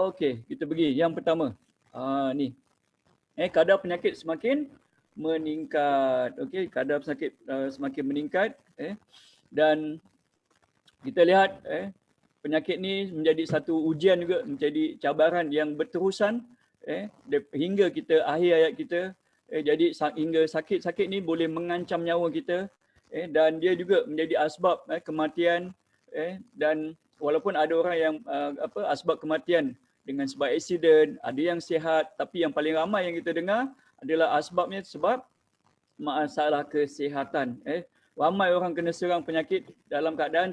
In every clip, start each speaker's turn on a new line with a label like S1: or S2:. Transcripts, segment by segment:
S1: Okey, kita pergi yang pertama. Ni. Kadar penyakit semakin meningkat. Okey, kadar penyakit semakin meningkat. Dan kita lihat penyakit ni menjadi satu ujian juga, menjadi cabaran yang berterusan hingga kita akhir hayat kita. Jadi hingga sakit-sakit ni boleh mengancam nyawa kita. Dan dia juga menjadi asbab kematian. Dan walaupun ada orang yang asbab kematian dengan sebab aksiden, ada yang sihat, tapi yang paling ramai yang kita dengar adalah asbabnya sebab masalah kesihatan. Ramai orang kena serang penyakit dalam keadaan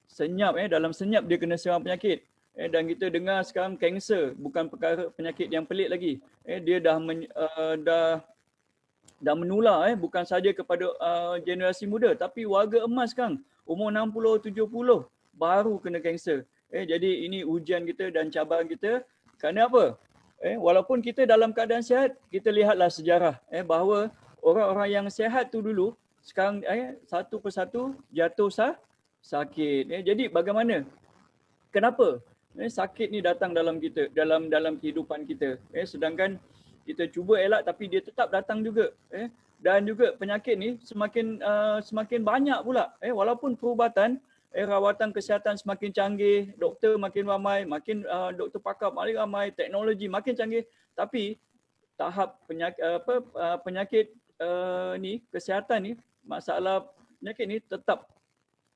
S1: senyap. Dalam senyap dia kena serang penyakit. Dan kita dengar sekarang kanser bukan perkara penyakit yang pelik lagi. Dia dah menular bukan saja kepada generasi muda, tapi warga emas sekarang umur 60 70 baru kena kanser. Jadi ini ujian kita dan cabaran kita. Kerana apa? Walaupun kita dalam keadaan sihat, kita lihatlah sejarah bahawa orang-orang yang sihat tu dulu sekarang satu persatu jatuh sakit. Jadi bagaimana? Kenapa sakit ni datang dalam kita, dalam kehidupan kita? Sedangkan kita cuba elak tapi dia tetap datang juga. Dan juga penyakit ni semakin banyak pula. Walaupun perubatan, rawatan kesihatan semakin canggih, doktor makin ramai, makin doktor pakar makin ramai, teknologi makin canggih, tapi tahap penyakit ni, kesihatan ni, masalah penyakit ni tetap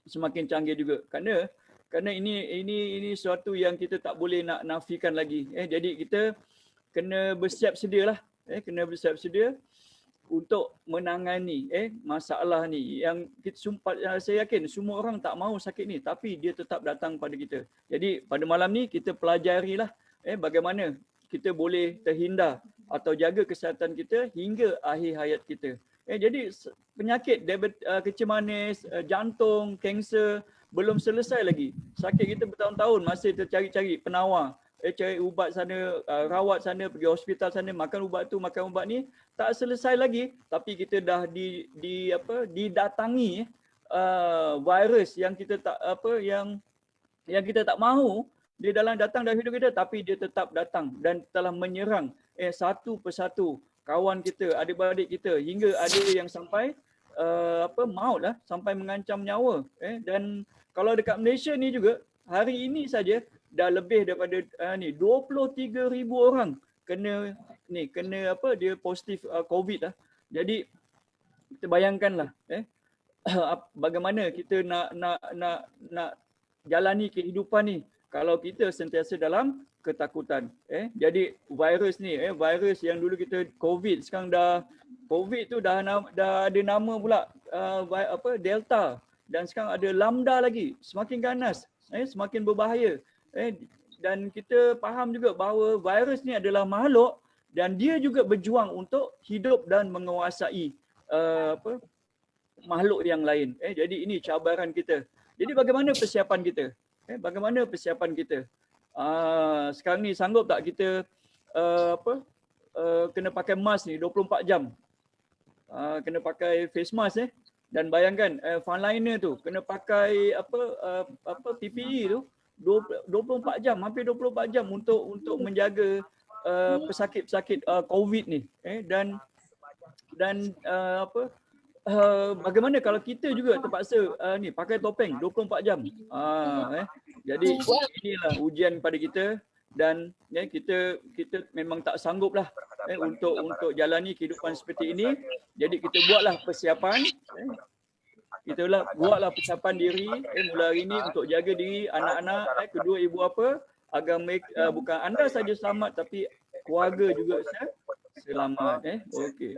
S1: semakin canggih juga. Kerana ini suatu yang kita tak boleh nak nafikan lagi. Jadi kita kena bersiap sedia lah. Kena bersiap sedia untuk menangani masalah ni yang saya yakin semua orang tak mahu sakit ni, tapi dia tetap datang pada kita. Jadi pada malam ni kita pelajarilah bagaimana kita boleh terhindar atau jaga kesihatan kita hingga akhir hayat kita. Jadi penyakit kecil manis, jantung, kanser belum selesai lagi. Sakit kita bertahun-tahun masih tercari-cari penawar. Cari ubat sana, rawat sana, pergi hospital sana, makan ubat tu, makan ubat ni, tak selesai lagi. Tapi kita dah didatangi virus yang kita tak yang kita tak mahu dia datang dalam hidup kita, tapi dia tetap datang dan telah menyerang satu persatu kawan kita, adik-beradik kita, hingga ada yang sampai maut lah, sampai mengancam nyawa. Dan kalau dekat Malaysia ni juga hari ini saja dah lebih daripada 23,000 orang kena dia positif COVID lah. Jadi kita bayangkanlah bagaimana kita nak jalani kehidupan ni kalau kita sentiasa dalam ketakutan. Jadi virus ni, virus yang dulu kita COVID, sekarang dah COVID tu dah ada nama pula, Delta, dan sekarang ada Lambda lagi, semakin ganas, semakin berbahaya. Dan kita faham juga bahawa virus ni adalah makhluk dan dia juga berjuang untuk hidup dan menguasai makhluk yang lain. Jadi ini cabaran kita. Jadi bagaimana persiapan kita? Bagaimana persiapan kita? Sekarang ni sanggup tak kita kena pakai mask ni 24 jam? Kena pakai face mask dan bayangkan frontliner tu kena pakai PPE tu 24 jam, hampir 24 jam untuk menjaga pesakit-pesakit COVID ni. Dan bagaimana kalau kita juga terpaksa pakai topeng 24 jam. Jadi inilah ujian pada kita dan kita memang tak sanggup lah untuk jalani kehidupan seperti ini. Jadi kita buatlah persiapan. Kita buatlah persiapan diri mulai hari ini untuk jaga diri anak-anak, kedua ibu bapa agar mereka bukan anda saja selamat tapi keluarga juga selamat. Okey.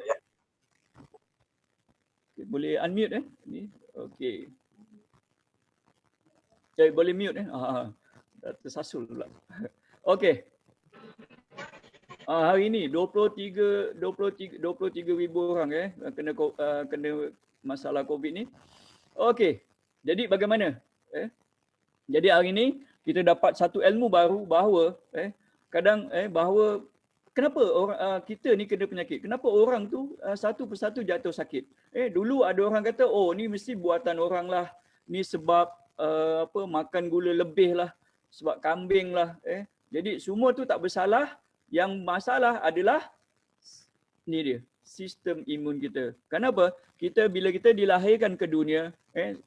S1: Boleh unmute ni. Okey. Boleh mute tersasul pula. Okey. Hari ini 23,000 orang kena masalah COVID ni. Okey. Jadi bagaimana? Jadi hari ini kita dapat satu ilmu baru bahawa bahawa kenapa orang kita ni kena penyakit? Kenapa orang tu satu persatu jatuh sakit? Dulu ada orang kata, oh ni mesti buatan orang lah. Ni sebab makan gula lebih lah, sebab kambing lah. Jadi semua tu tak bersalah. Yang masalah adalah ni dia, sistem imun kita. Kenapa? Bila kita dilahirkan ke dunia,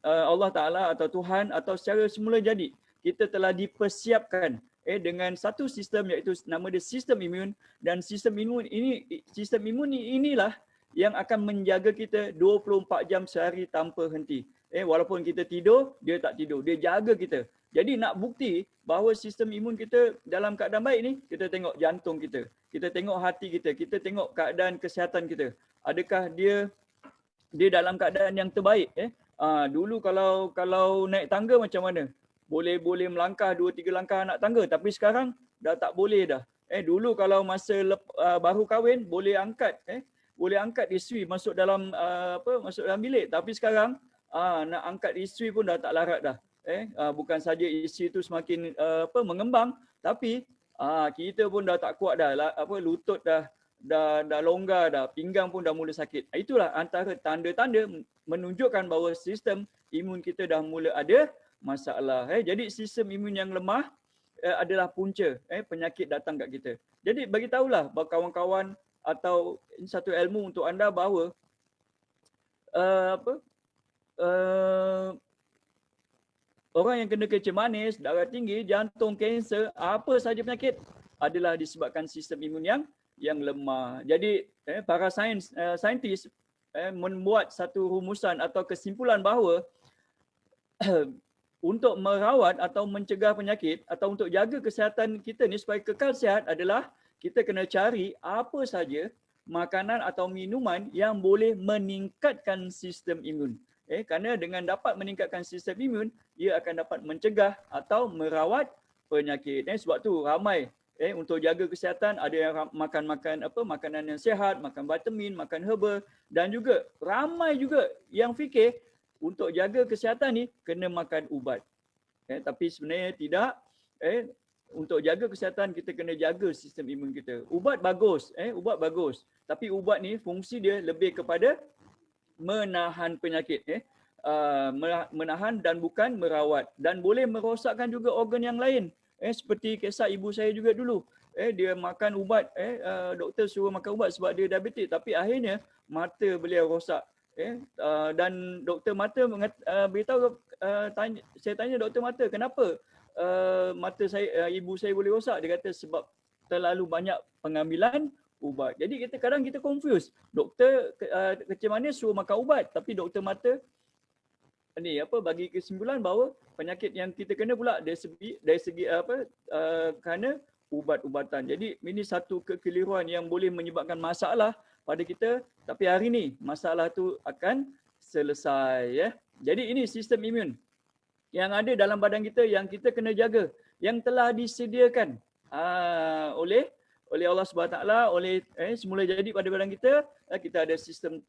S1: Allah Ta'ala atau Tuhan atau secara semula jadi, kita telah dipersiapkan dengan satu sistem, iaitu nama dia sistem imun. Dan sistem imun inilah yang akan menjaga kita 24 jam sehari tanpa henti. Walaupun kita tidur, dia tak tidur. Dia jaga kita. Jadi nak bukti bahawa sistem imun kita dalam keadaan baik ni, kita tengok jantung kita, kita tengok hati kita, kita tengok keadaan kesihatan kita. Adakah dia dalam keadaan yang terbaik? Dulu kalau naik tangga macam mana? Boleh melangkah 2-3 langkah nak tangga, tapi sekarang dah tak boleh dah. Dulu kalau masa baru kahwin boleh angkat isteri masuk dalam masuk dalam bilik, tapi sekarang nak angkat isteri pun dah tak larat dah. Bukan saja isteri tu semakin mengembang, tapi kita pun dah tak kuat dah, lutut dah longgar dah, pinggang pun dah mula sakit. Itulah antara tanda-tanda menunjukkan bahawa sistem imun kita dah mula ada masalah. Jadi sistem imun yang lemah adalah punca penyakit datang kat kita. Jadi bagi tahulah kawan-kawan atau satu ilmu untuk anda bahawa orang yang kena kencing manis, darah tinggi, jantung, kanser, apa sahaja penyakit adalah disebabkan sistem imun yang lemah. Jadi para saintis membuat satu rumusan atau kesimpulan bahawa untuk merawat atau mencegah penyakit atau untuk jaga kesihatan kita ni supaya kekal sihat adalah kita kena cari apa saja makanan atau minuman yang boleh meningkatkan sistem imun. Kerana dengan dapat meningkatkan sistem imun, ia akan dapat mencegah atau merawat penyakit. Sebab tu ramai untuk jaga kesihatan ada yang makan makanan yang sihat, makan vitamin, makan herba, dan juga ramai juga yang fikir untuk jaga kesihatan ni kena makan ubat. Tapi sebenarnya tidak. Untuk jaga kesihatan kita kena jaga sistem imun kita. Ubat bagus, tapi ubat ni fungsi dia lebih kepada menahan penyakit, menahan dan bukan merawat, dan boleh merosakkan juga organ yang lain. Seperti kisah ibu saya juga dulu. Dia makan ubat, doktor suruh makan ubat sebab dia diabetik, tapi akhirnya mata beliau rosak. Dan doktor mata beritahu, saya tanya doktor mata, kenapa mata saya, ibu saya boleh rosak? Dia kata sebab terlalu banyak pengambilan ubat. Jadi kadang kita confuse. Doktor kencing manis suruh makan ubat, tapi doktor mata bagi kesimpulan bahawa penyakit yang kita kena pula dari segi kerana ubat-ubatan. Jadi ini satu kekeliruan yang boleh menyebabkan masalah pada kita, tapi hari ni masalah tu akan selesai. Jadi ini sistem imun yang ada dalam badan kita yang kita kena jaga, yang telah disediakan oleh Allah SWT, semula jadi pada badan kita. Kita ada sistem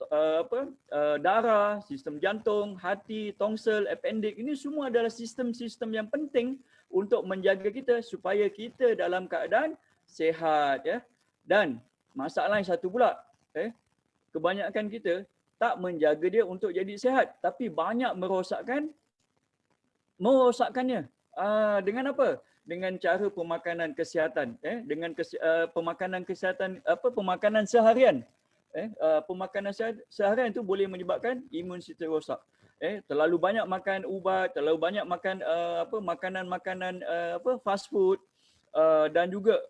S1: darah, sistem jantung, hati, tonsel, appendix. Ini semua adalah sistem-sistem yang penting untuk menjaga kita supaya kita dalam keadaan sihat. Dan masalah yang satu pula, kebanyakan kita tak menjaga dia untuk jadi sihat, tapi banyak merosakkannya. Dengan apa? Dengan cara pemakanan kesihatan, dengan pemakanan kesihatan, pemakanan seharian. Pemakanan seharian itu boleh menyebabkan imun sistem rosak. Terlalu banyak makan ubat, terlalu banyak makan makanan-makanan fast food, dan juga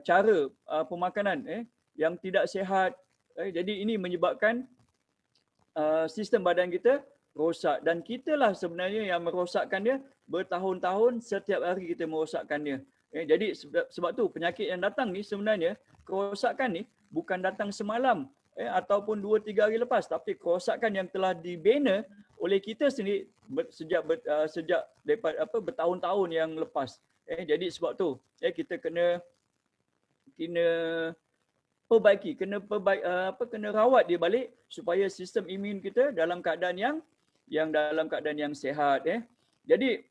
S1: cara pemakanan yang tidak sihat. Jadi ini menyebabkan sistem badan kita rosak, dan kitalah sebenarnya yang merosakkan dia bertahun-tahun, setiap hari kita merosakkan dia. Jadi sebab tu penyakit yang datang ni sebenarnya, kerosakan ni bukan datang semalam ataupun 2-3 hari lepas, tapi kerosakan yang telah dibina oleh kita sendiri sejak daripada bertahun-tahun yang lepas. Jadi sebab tu kita kena perbaiki, kena rawat dia balik supaya sistem imun kita dalam keadaan yang sihat. Jadi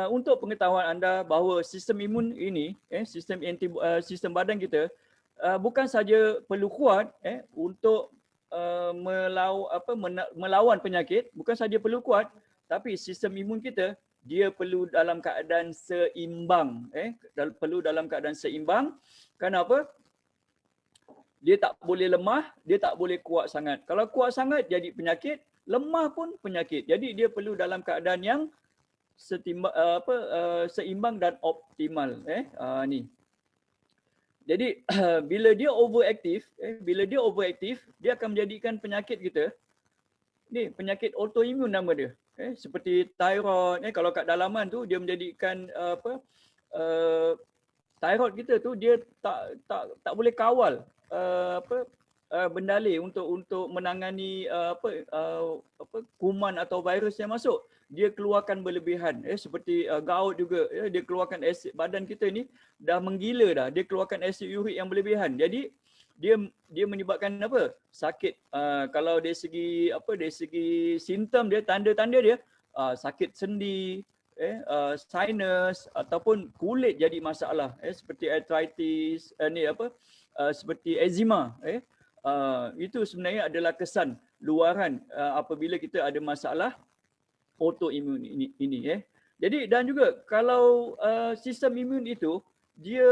S1: untuk pengetahuan anda bahawa sistem imun ini, sistem badan kita bukan saja perlu kuat untuk melawan penyakit, bukan saja perlu kuat, tapi sistem imun kita dia perlu dalam keadaan seimbang, perlu dalam keadaan seimbang. Kenapa? Dia tak boleh lemah, dia tak boleh kuat sangat. Kalau kuat sangat jadi penyakit, lemah pun penyakit. Jadi dia perlu dalam keadaan yang seimbang dan optimal. Ni. Jadi bila dia overaktif, dia akan menjadikan penyakit kita ni penyakit autoimun nama dia. Seperti thyroid. Kalau kat dalaman tu dia menjadikan thyroid kita tu dia tak boleh kawal bendalih untuk menangani kuman atau virus yang masuk. Dia keluarkan berlebihan, seperti gout juga, dia keluarkan asid, badan kita ni dah menggila dah, dia keluarkan asid urik yang berlebihan. Jadi dia menyebabkan apa? Sakit. Kalau dari segi simptom dia, tanda-tanda dia sakit sendi, sinus ataupun kulit jadi masalah, seperti arthritis, seperti eczema. Itu sebenarnya adalah kesan luaran apabila kita ada masalah autoimun ini. Jadi dan juga kalau sistem imun itu dia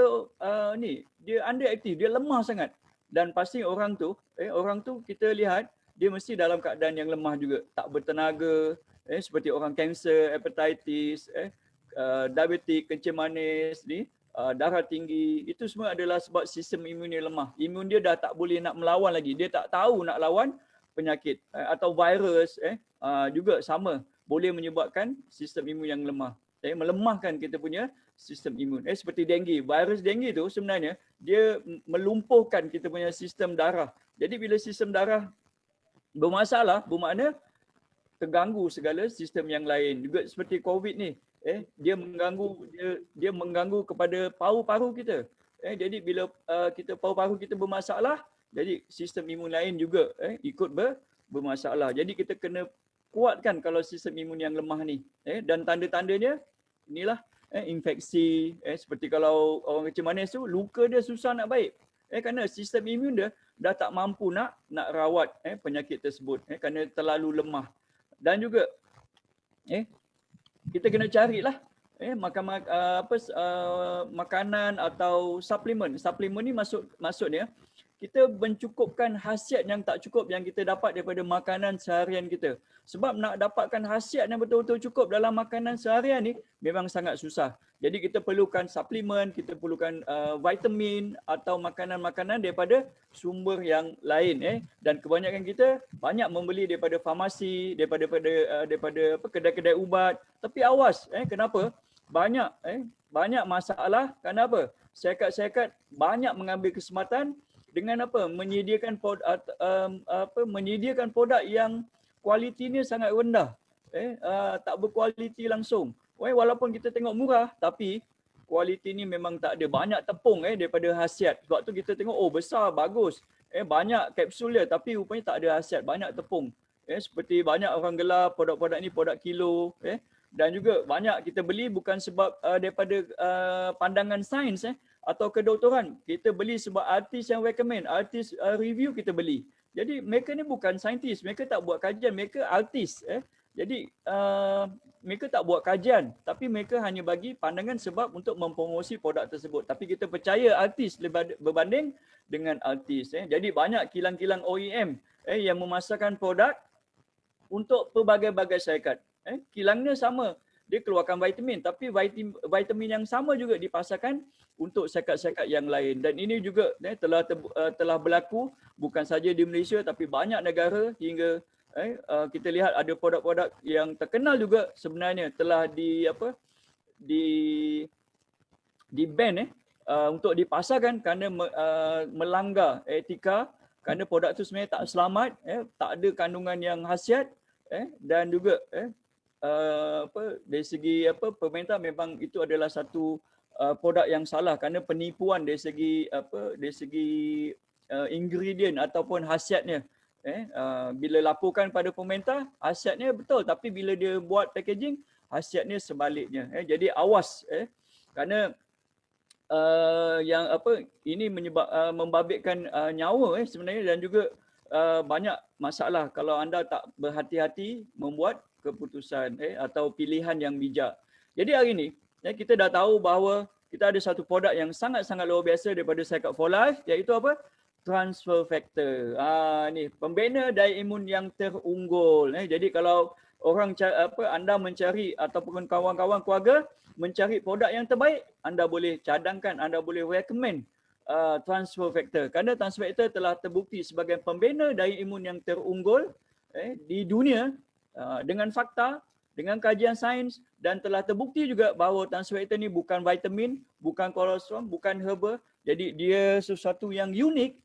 S1: underaktif, dia lemah sangat, dan pasti orang tu kita lihat dia mesti dalam keadaan yang lemah juga, tak bertenaga, seperti orang kanser, hepatitis, diabetik, kencing manis ni, darah tinggi. Itu semua adalah sebab sistem imun dia lemah. Imun dia dah tak boleh nak melawan lagi. Dia tak tahu nak lawan penyakit atau virus juga sama, boleh menyebabkan sistem imun yang lemah. Melemahkan kita punya sistem imun. Seperti denggi. Virus denggi tu sebenarnya dia melumpuhkan kita punya sistem darah. Jadi bila sistem darah bermasalah, bermakna terganggu segala sistem yang lain. Juga seperti COVID ni, dia mengganggu kepada paru-paru kita. Jadi bila kita paru-paru kita bermasalah, jadi sistem imun lain juga ikut bermasalah. Jadi kita kena kuatkan kalau sistem imun yang lemah ni. Dan tanda-tandanya inilah infeksi, seperti kalau orang kencing manis tu, luka dia susah nak baik. Kerana sistem imun dia dah tak mampu nak rawat penyakit tersebut, kerana terlalu lemah. Dan juga kita kena carilah makanan atau suplemen. Suplemen ni maksudnya kita mencukupkan khasiat yang tak cukup yang kita dapat daripada makanan seharian kita. Sebab nak dapatkan khasiat yang betul-betul cukup dalam makanan seharian ni memang sangat susah. Jadi kita perlukan suplemen, kita perlukan vitamin atau makanan-makanan daripada sumber yang lain. Dan kebanyakan kita banyak membeli daripada farmasi, daripada kedai-kedai ubat. Tapi awas, kenapa? Banyak masalah. Kenapa? Syarikat-syarikat banyak mengambil kesempatan dengan menyediakan produk yang kualitinya sangat rendah, tak berkualiti langsung. Walaupun kita tengok murah, tapi kualiti ni memang tak ada. Banyak tepung daripada khasiat. Sebab tu kita tengok besar, bagus, banyak kapsul dia, tapi rupanya tak ada khasiat, banyak tepung. Seperti banyak orang gelar produk-produk ni produk kilo, dan juga banyak kita beli bukan sebab daripada pandangan sains atau kedoktoran. Kita beli sebab artis yang recommend, artis review kita beli. Jadi mereka ni bukan saintis, mereka tak buat kajian, mereka artis. Jadi mereka tak buat kajian, tapi mereka hanya bagi pandangan sebab untuk mempromosi produk tersebut. Tapi kita percaya artis berbanding dengan artis. Jadi banyak kilang-kilang OEM yang memasarkan produk untuk pelbagai-bagai syarikat. Kilangnya sama, dia keluarkan vitamin, tapi vitamin yang sama juga dipasarkan untuk syarikat-syarikat yang lain. Dan ini juga telah berlaku bukan saja di Malaysia tapi banyak negara, hingga kita lihat ada produk-produk yang terkenal juga sebenarnya telah di ban untuk dipasarkan kerana melanggar etika, kerana produk itu sebenarnya tak selamat, tak ada kandungan yang khasiat, dan juga dari segi pemerintah memang itu adalah satu produk yang salah, kerana penipuan dari segi ingredient ataupun khasiatnya. Bila laporkan pada pemerintah khasiatnya betul, tapi bila dia buat packaging khasiatnya sebaliknya. Jadi awas, kerana ini membabitkan nyawa sebenarnya, dan juga banyak masalah kalau anda tak berhati-hati membuat keputusan atau pilihan yang bijak. Jadi hari ini kita dah tahu bahawa kita ada satu produk yang sangat-sangat luar biasa daripada Cyclops for Life, iaitu apa? Transfer factor. Ni pembina daya imun yang terunggul. Jadi kalau anda mencari ataupun kawan-kawan keluarga mencari produk yang terbaik, anda boleh cadangkan, anda boleh recommend transfer factor. Kerana transfer factor telah terbukti sebagai pembina daya imun yang terunggul di dunia dengan fakta, dengan kajian sains, dan telah terbukti juga bahawa transfer factor ni bukan vitamin, bukan kolostrum, bukan herba. Jadi dia sesuatu yang unik,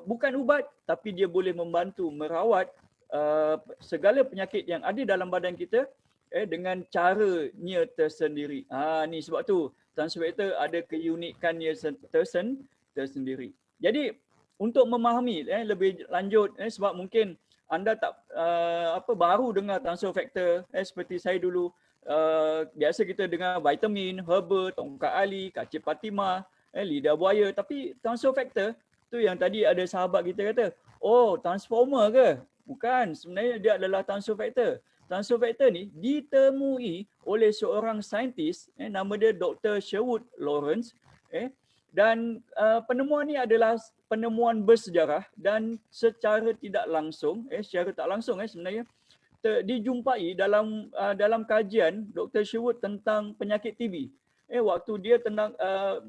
S1: bukan ubat, tapi dia boleh membantu merawat segala penyakit yang ada dalam badan kita dengan caranya tersendiri. Ni sebab tu transfer factor ada keunikannya tersendiri. Jadi untuk memahami lebih lanjut, sebab mungkin anda tak baru dengar transfer factor, seperti saya dulu biasa kita dengar vitamin, herba, tongkat ali, kacip Fatimah, lidah buaya, tapi transfer factor tu yang tadi ada sahabat kita kata, oh transformer ke? Bukan, sebenarnya dia adalah transfer factor. Transfer factor ni ditemui oleh seorang saintis, nama dia Dr. Sherwood Lawrence, dan penemuan ni adalah penemuan bersejarah dan secara tidak langsung, secara tak langsung sebenarnya dijumpai dalam kajian Dr. Sherwood tentang penyakit TB. Waktu dia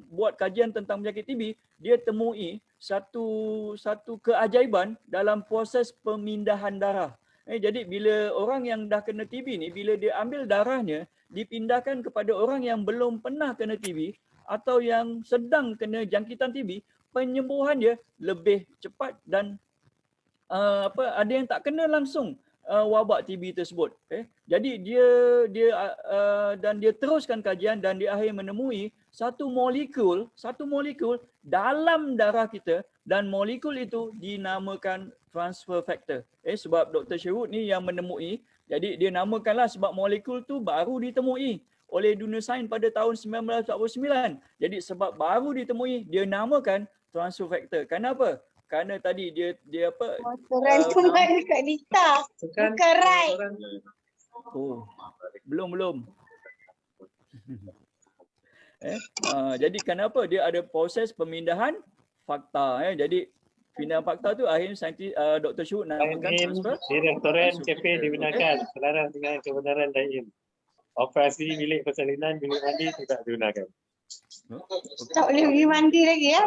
S1: buat kajian tentang penyakit TB, dia temui satu keajaiban dalam proses pemindahan darah. Jadi bila orang yang dah kena TB ni, bila dia ambil darahnya, dipindahkan kepada orang yang belum pernah kena TB atau yang sedang kena jangkitan TB, penyembuhan dia lebih cepat dan ada yang tak kena langsung wabak TB tersebut. Jadi dia teruskan kajian dan dia akhir menemui satu molekul dalam darah kita, dan molekul itu dinamakan transfer factor. Sebab Dr. Sherwood ni yang menemui, jadi dia namakanlah sebab molekul tu baru ditemui oleh dunia sains pada tahun 1949. Jadi sebab baru ditemui, dia namakan transfer factor. Kenapa? Kerana tadi dia apa?
S2: Motoran tu main dekat Lita. Bukan right.
S1: Oh, belum. Jadi kenapa dia ada proses pemindahan fakta? Jadi pemindahan fakta tu akhirnya saintis Dr. Shu namakan transfer.
S3: Direktoran CP digunakan selaras dengan kebenaran daim. Operasi bilik persalinan, bilik mandi tidak digunakan.
S2: Tak boleh pergi mandi lagi ya?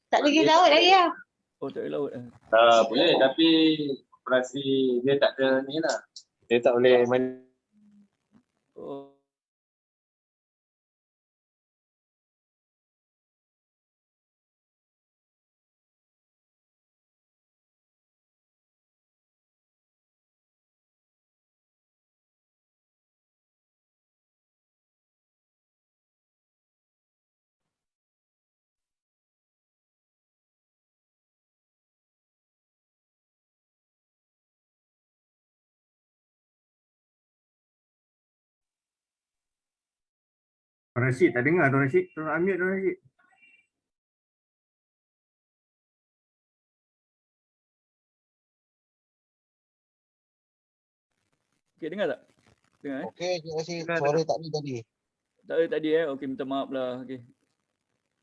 S2: Tak boleh pergi laut lagi ya?
S1: Oh, tak boleh laut.
S4: Boleh, tapi operasi dia tak ada ni lah.
S3: Dia tak boleh mandi.
S1: Oh.
S5: Tuan Rashid tak dengar Tuan Rashid. Tuan unmute Tuan Rashid.
S1: Okey, dengar tak? Dengar
S6: Okey, terima kasih. Suara tak ada tadi.
S1: Tak ada tadi Okey, minta maaf lah. Okey.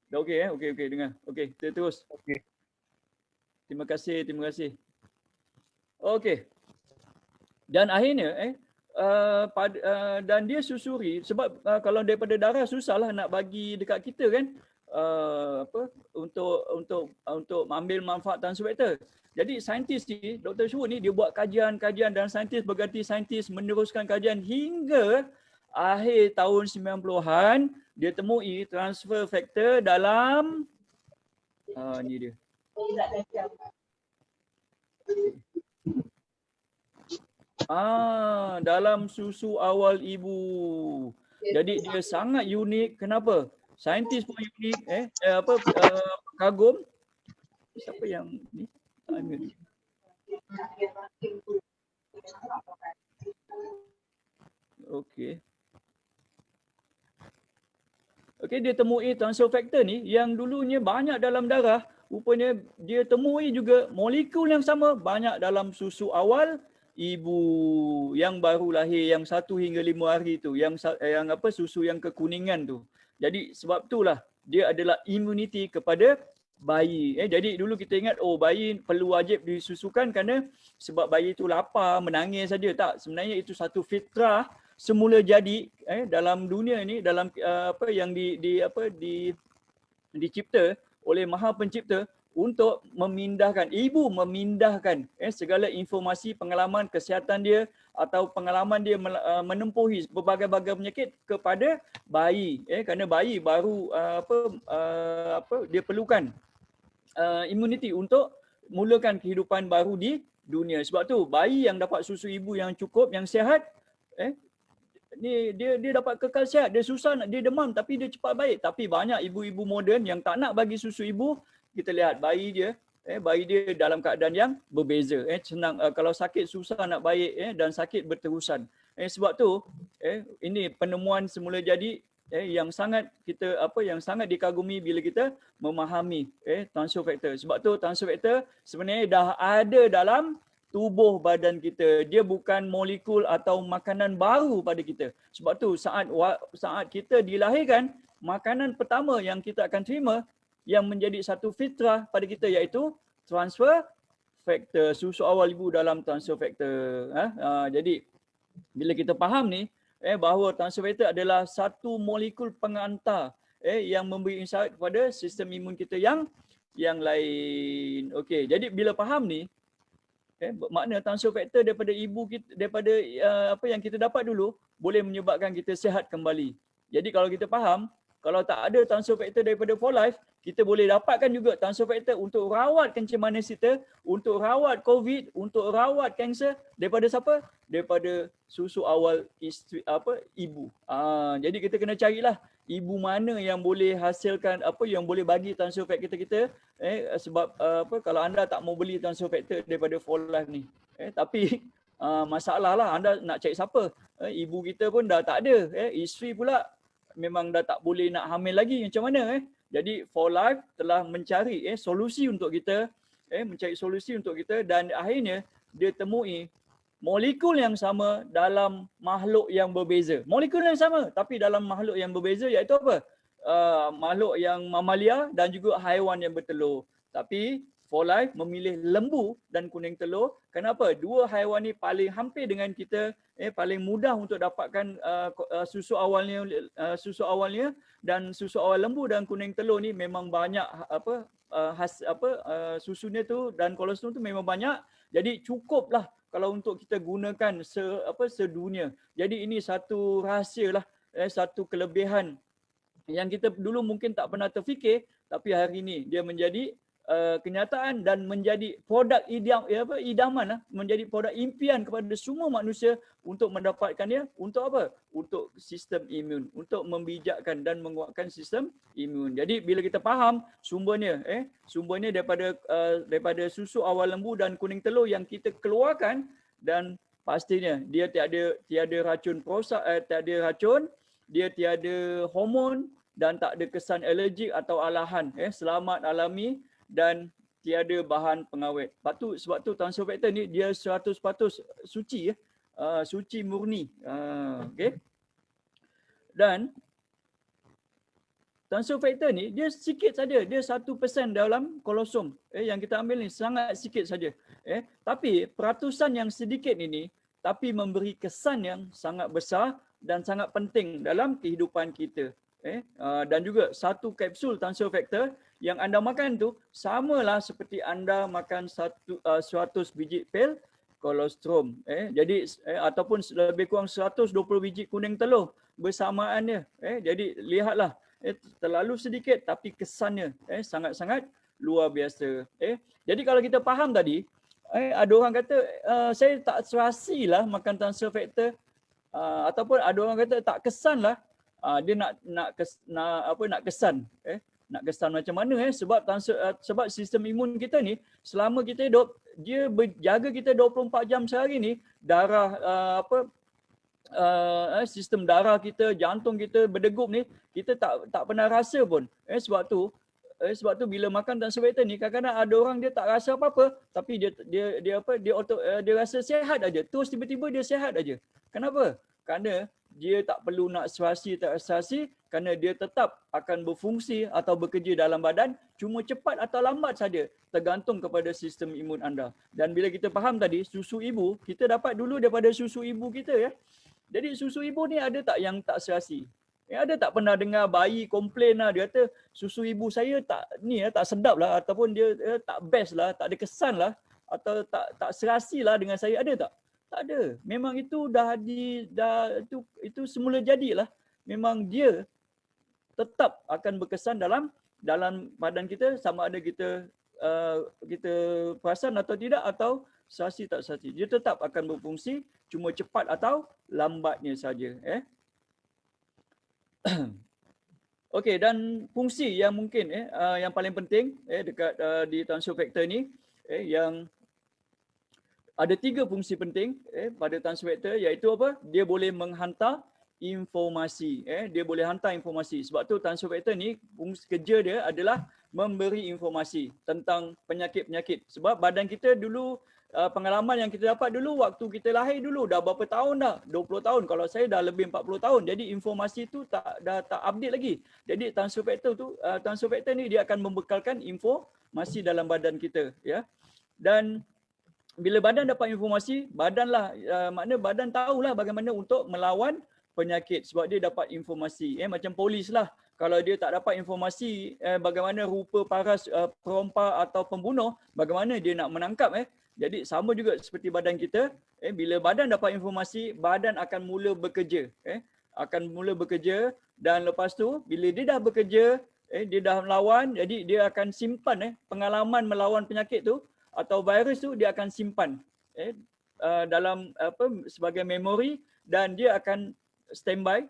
S1: Dah okey Okey, dengar. Okey, kita terus.
S5: Okey.
S1: Terima kasih. Okey. Dan akhirnya dan dia susuri sebab kalau daripada darah susahlah nak bagi dekat kita kan, untuk ambil manfaat transfer factor. Jadi saintis ni, Dr. Shu ni dia buat kajian dan saintis berganti saintis meneruskan kajian hingga akhir tahun 90-an dia temui transfer factor dalam ni dia. Dalam susu awal ibu. Jadi dia sangat unik. Kenapa? Saintis pun unik. Kagum. Siapa yang ni? Okey. Dia temui transfer factor ni yang dulunya banyak dalam darah. Rupanya dia temui juga molekul yang sama banyak dalam susu awal ibu yang baru lahir yang 1 hingga 5 hari tu, yang apa susu yang kekuningan tu. Jadi sebab itulah dia adalah immunity kepada bayi. Jadi dulu kita ingat bayi perlu wajib disusukan kerana sebab bayi itu lapar, menangis saja. Tak, sebenarnya itu satu fitrah semula jadi dalam dunia ini, dalam apa yang dicipta oleh Maha Pencipta untuk memindahkan, ibu memindahkan segala informasi pengalaman kesihatan dia atau pengalaman dia menempuhi berbagai-bagai penyakit kepada bayi. Kerana bayi baru dia perlukan immunity untuk mulakan kehidupan baru di dunia. Sebab tu bayi yang dapat susu ibu yang cukup, yang sihat, dia dapat kekal sihat. Dia susah, dia demam tapi dia cepat baik. Tapi banyak ibu-ibu moden yang tak nak bagi susu ibu. Kita lihat bayi dia dalam keadaan yang berbeza. Senang kalau sakit susah nak baik, dan sakit berterusan. Sebab tu ini penemuan semula jadi yang sangat dikagumi bila kita memahami transfer factor. Sebab tu transfer factor sebenarnya dah ada dalam tubuh badan kita. Dia bukan molekul atau makanan baru pada kita. Sebab tu saat kita dilahirkan, makanan pertama yang kita akan terima yang menjadi satu fitrah pada kita iaitu transfer factor, susu awal ibu dalam transfer factor. Jadi bila kita faham ni bahawa transfer factor adalah satu molekul pengantar yang memberi insight kepada sistem imun kita yang lain. Okey, jadi bila faham ni makna transfer factor daripada ibu kita, daripada apa yang kita dapat dulu boleh menyebabkan kita sihat kembali. Jadi kalau kita faham, kalau tak ada transfer factor daripada For Life, kita boleh dapatkan juga transfer factor untuk rawat kencing manis kita, untuk rawat COVID, untuk rawat kanser daripada siapa? Daripada susu awal ibu. Jadi kita kena carilah ibu mana yang boleh hasilkan yang boleh bagi transfer factor kita. Sebab kalau anda tak mau beli transfer factor daripada For Life ni, tapi masalah lah anda nak cari siapa? Ibu kita pun dah tak ada, isteri pula memang dah tak boleh nak hamil lagi, macam mana? Jadi For Life telah mencari solusi untuk kita, dan akhirnya dia temui molekul yang sama dalam makhluk yang berbeza. Molekul yang sama tapi dalam makhluk yang berbeza, iaitu apa? Makhluk yang mamalia dan juga haiwan yang bertelur. Tapi For Life memilih lembu dan kuning telur. Kenapa? Dua haiwan ni paling hampir dengan kita, paling mudah untuk dapatkan susu awalnya, dan susu awal lembu dan kuning telur ni memang banyak susunya tu dan kolesterol tu memang banyak. Jadi cukuplah kalau untuk kita gunakan sedunia. Jadi ini satu rahsia lah, satu kelebihan yang kita dulu mungkin tak pernah terfikir, tapi hari ini dia menjadi kenyataan dan menjadi produk idaman lah, menjadi produk impian kepada semua manusia untuk mendapatkannya. Untuk apa? Untuk sistem imun, untuk membijakkan dan menguatkan sistem imun. Jadi bila kita faham sumbernya daripada susu awal lembu dan kuning telur yang kita keluarkan, dan pastinya dia tiada racun tiada racun, dia tiada hormon dan tak ada kesan alergik atau alahan, selamat alami dan tiada bahan pengawet. Sebab tu transfer factor ni dia 100% suci, suci murni. Okey. Dan transfer factor ni dia sikit saja, dia 1% dalam kolosom. Yang kita ambil ni sangat sikit saja. Tapi peratusan yang sedikit ini tapi memberi kesan yang sangat besar dan sangat penting dalam kehidupan kita. Dan juga satu kapsul transfer factor yang anda makan tu samalah seperti anda makan 100 biji pil kolostrum. Jadi ataupun lebih kurang 120 biji kuning telur bersamaannya. Jadi lihatlah, terlalu sedikit tapi kesannya sangat-sangat luar biasa. Jadi kalau kita faham tadi, ada orang kata saya tak serasilah makan transfer factor, ataupun ada orang kata tak kesanlah. Dia nak kesan. Nak kesan macam mana? Sebab sistem imun kita ni selama kita hidup, dia berjaga kita 24 jam sehari ni. Darah sistem darah kita, jantung kita berdegup ni, kita tak pernah rasa pun. Sebab tu sebab tu bila makan transfer factor ni kadang-kadang ada orang dia tak rasa apa-apa tapi dia rasa sihat aja. Terus tiba-tiba dia sihat aja. Kenapa? Kerana dia tak perlu nak tak ekstraksi kerana dia tetap akan berfungsi atau bekerja dalam badan cuma cepat atau lambat saja tergantung kepada sistem imun anda. Dan bila kita faham tadi susu ibu, kita dapat dulu daripada susu ibu kita ya. Jadi susu ibu ni ada tak yang tak serasi? Ada tak pernah dengar bayi komplain lah, dia kata susu ibu saya tak tak sedap lah ataupun dia tak best lah, tak ada kesan lah atau tak serasi lah dengan saya, ada tak? Tak ada. Memang itu itu semula jadilah. Memang dia tetap akan berkesan dalam badan kita sama ada kita perasan atau tidak atau serasi tak serasi. Dia tetap akan berfungsi cuma cepat atau lambatnya saja. Okey, dan fungsi yang mungkin yang paling penting dekat di transfer factor ni yang ada 3 fungsi penting pada transfer factor, iaitu apa? Dia boleh menghantar informasi. Dia boleh hantar informasi. Sebab tu transfer factor ni fungsi kerja dia adalah memberi informasi tentang penyakit-penyakit. Sebab badan kita dulu pengalaman yang kita dapat dulu waktu kita lahir dulu dah berapa tahun dah? 20 tahun. Kalau saya dah lebih 40 tahun. Jadi informasi tu tak update lagi. Jadi transfer factor ni dia akan membekalkan informasi dalam badan kita ya. Dan bila badan dapat informasi, maknanya badan tahulah bagaimana untuk melawan penyakit sebab dia dapat informasi. Macam polis lah. Kalau dia tak dapat informasi bagaimana rupa paras perompak atau pembunuh, bagaimana dia nak menangkap Jadi sama juga seperti badan kita, bila badan dapat informasi, badan akan mula bekerja. Akan mula bekerja dan lepas tu bila dia dah bekerja, dia dah melawan, jadi dia akan simpan pengalaman melawan penyakit tu atau virus tu dia akan simpan dalam sebagai memori dan dia akan standby,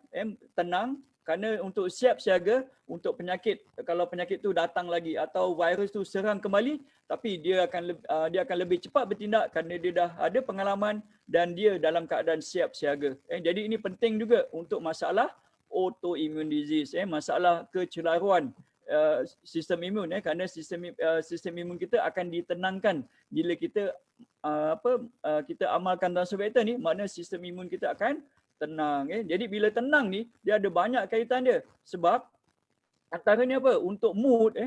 S1: tenang kerana untuk siap siaga untuk penyakit, kalau penyakit tu datang lagi atau virus tu serang kembali, tapi dia akan lebih cepat bertindak kerana dia dah ada pengalaman dan dia dalam keadaan siap siaga. Jadi ini penting juga untuk masalah autoimmune disease, masalah kecelaruan sistem imun kerana sistem imun kita akan ditenangkan bila kita kita amalkan transfer factor ni, makna sistem imun kita akan tenang. Jadi bila tenang ni dia ada banyak kaitan dia. Sebab antaranya apa? Untuk mood,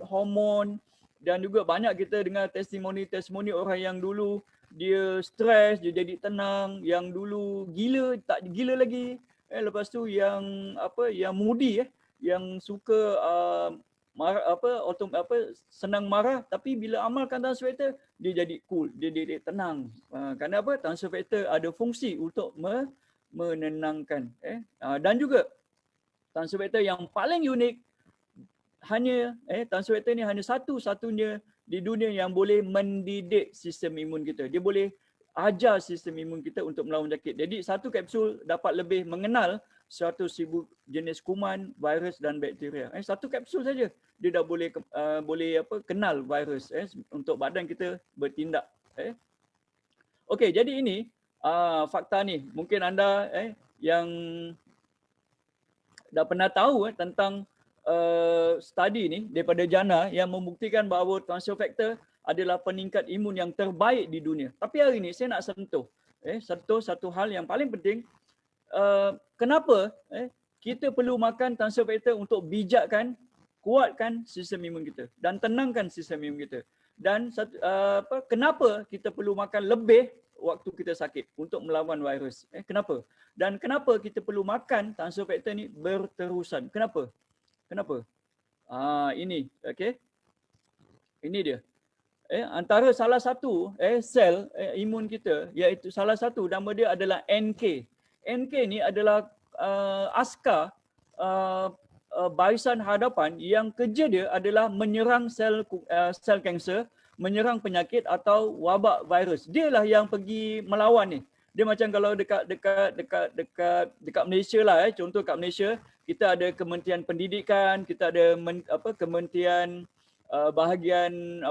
S1: hormon dan juga banyak kita dengar testimoni orang yang dulu dia stres, dia jadi tenang, yang dulu gila tak gila lagi. Lepas tu yang moody yang suka senang marah, tapi bila amalkan transfer factor dia jadi cool, dia tenang. Kerana apa? Transfer factor ada fungsi untuk menenangkan. Dan juga transfer factor yang paling unik transfer factor ni hanya satu-satunya di dunia yang boleh mendidik sistem imun kita. Dia boleh ajar sistem imun kita untuk melawan penyakit. Jadi satu kapsul dapat lebih mengenal 100,000 jenis kuman, virus dan bakteria. Satu kapsul saja dia dah boleh kenal virus untuk badan kita bertindak. Okey, jadi ini fakta ni. Mungkin anda yang dah pernah tahu tentang study ni daripada JANA yang membuktikan bahawa transfer factor adalah peningkat imun yang terbaik di dunia. Tapi hari ini saya nak sentuh satu hal yang paling penting. Kenapa kita perlu makan transfer factor untuk bijakkan, kuatkan sistem imun kita dan tenangkan sistem imun kita. Dan kenapa kita perlu makan lebih waktu kita sakit untuk melawan virus? Kenapa? Dan kenapa kita perlu makan transfer factor ni berterusan? Kenapa? Ini, okey. Ini dia. Antara salah satu sel imun kita, iaitu salah satu nama dia adalah NK. NK ni adalah askar barisan hadapan yang kerja dia adalah menyerang sel kanser, menyerang penyakit atau wabak virus. Dialah yang pergi melawan ni. Dia macam kalau dekat Malaysia lah, contoh kat Malaysia kita ada Kementerian Pendidikan, kita ada Kementerian bahagian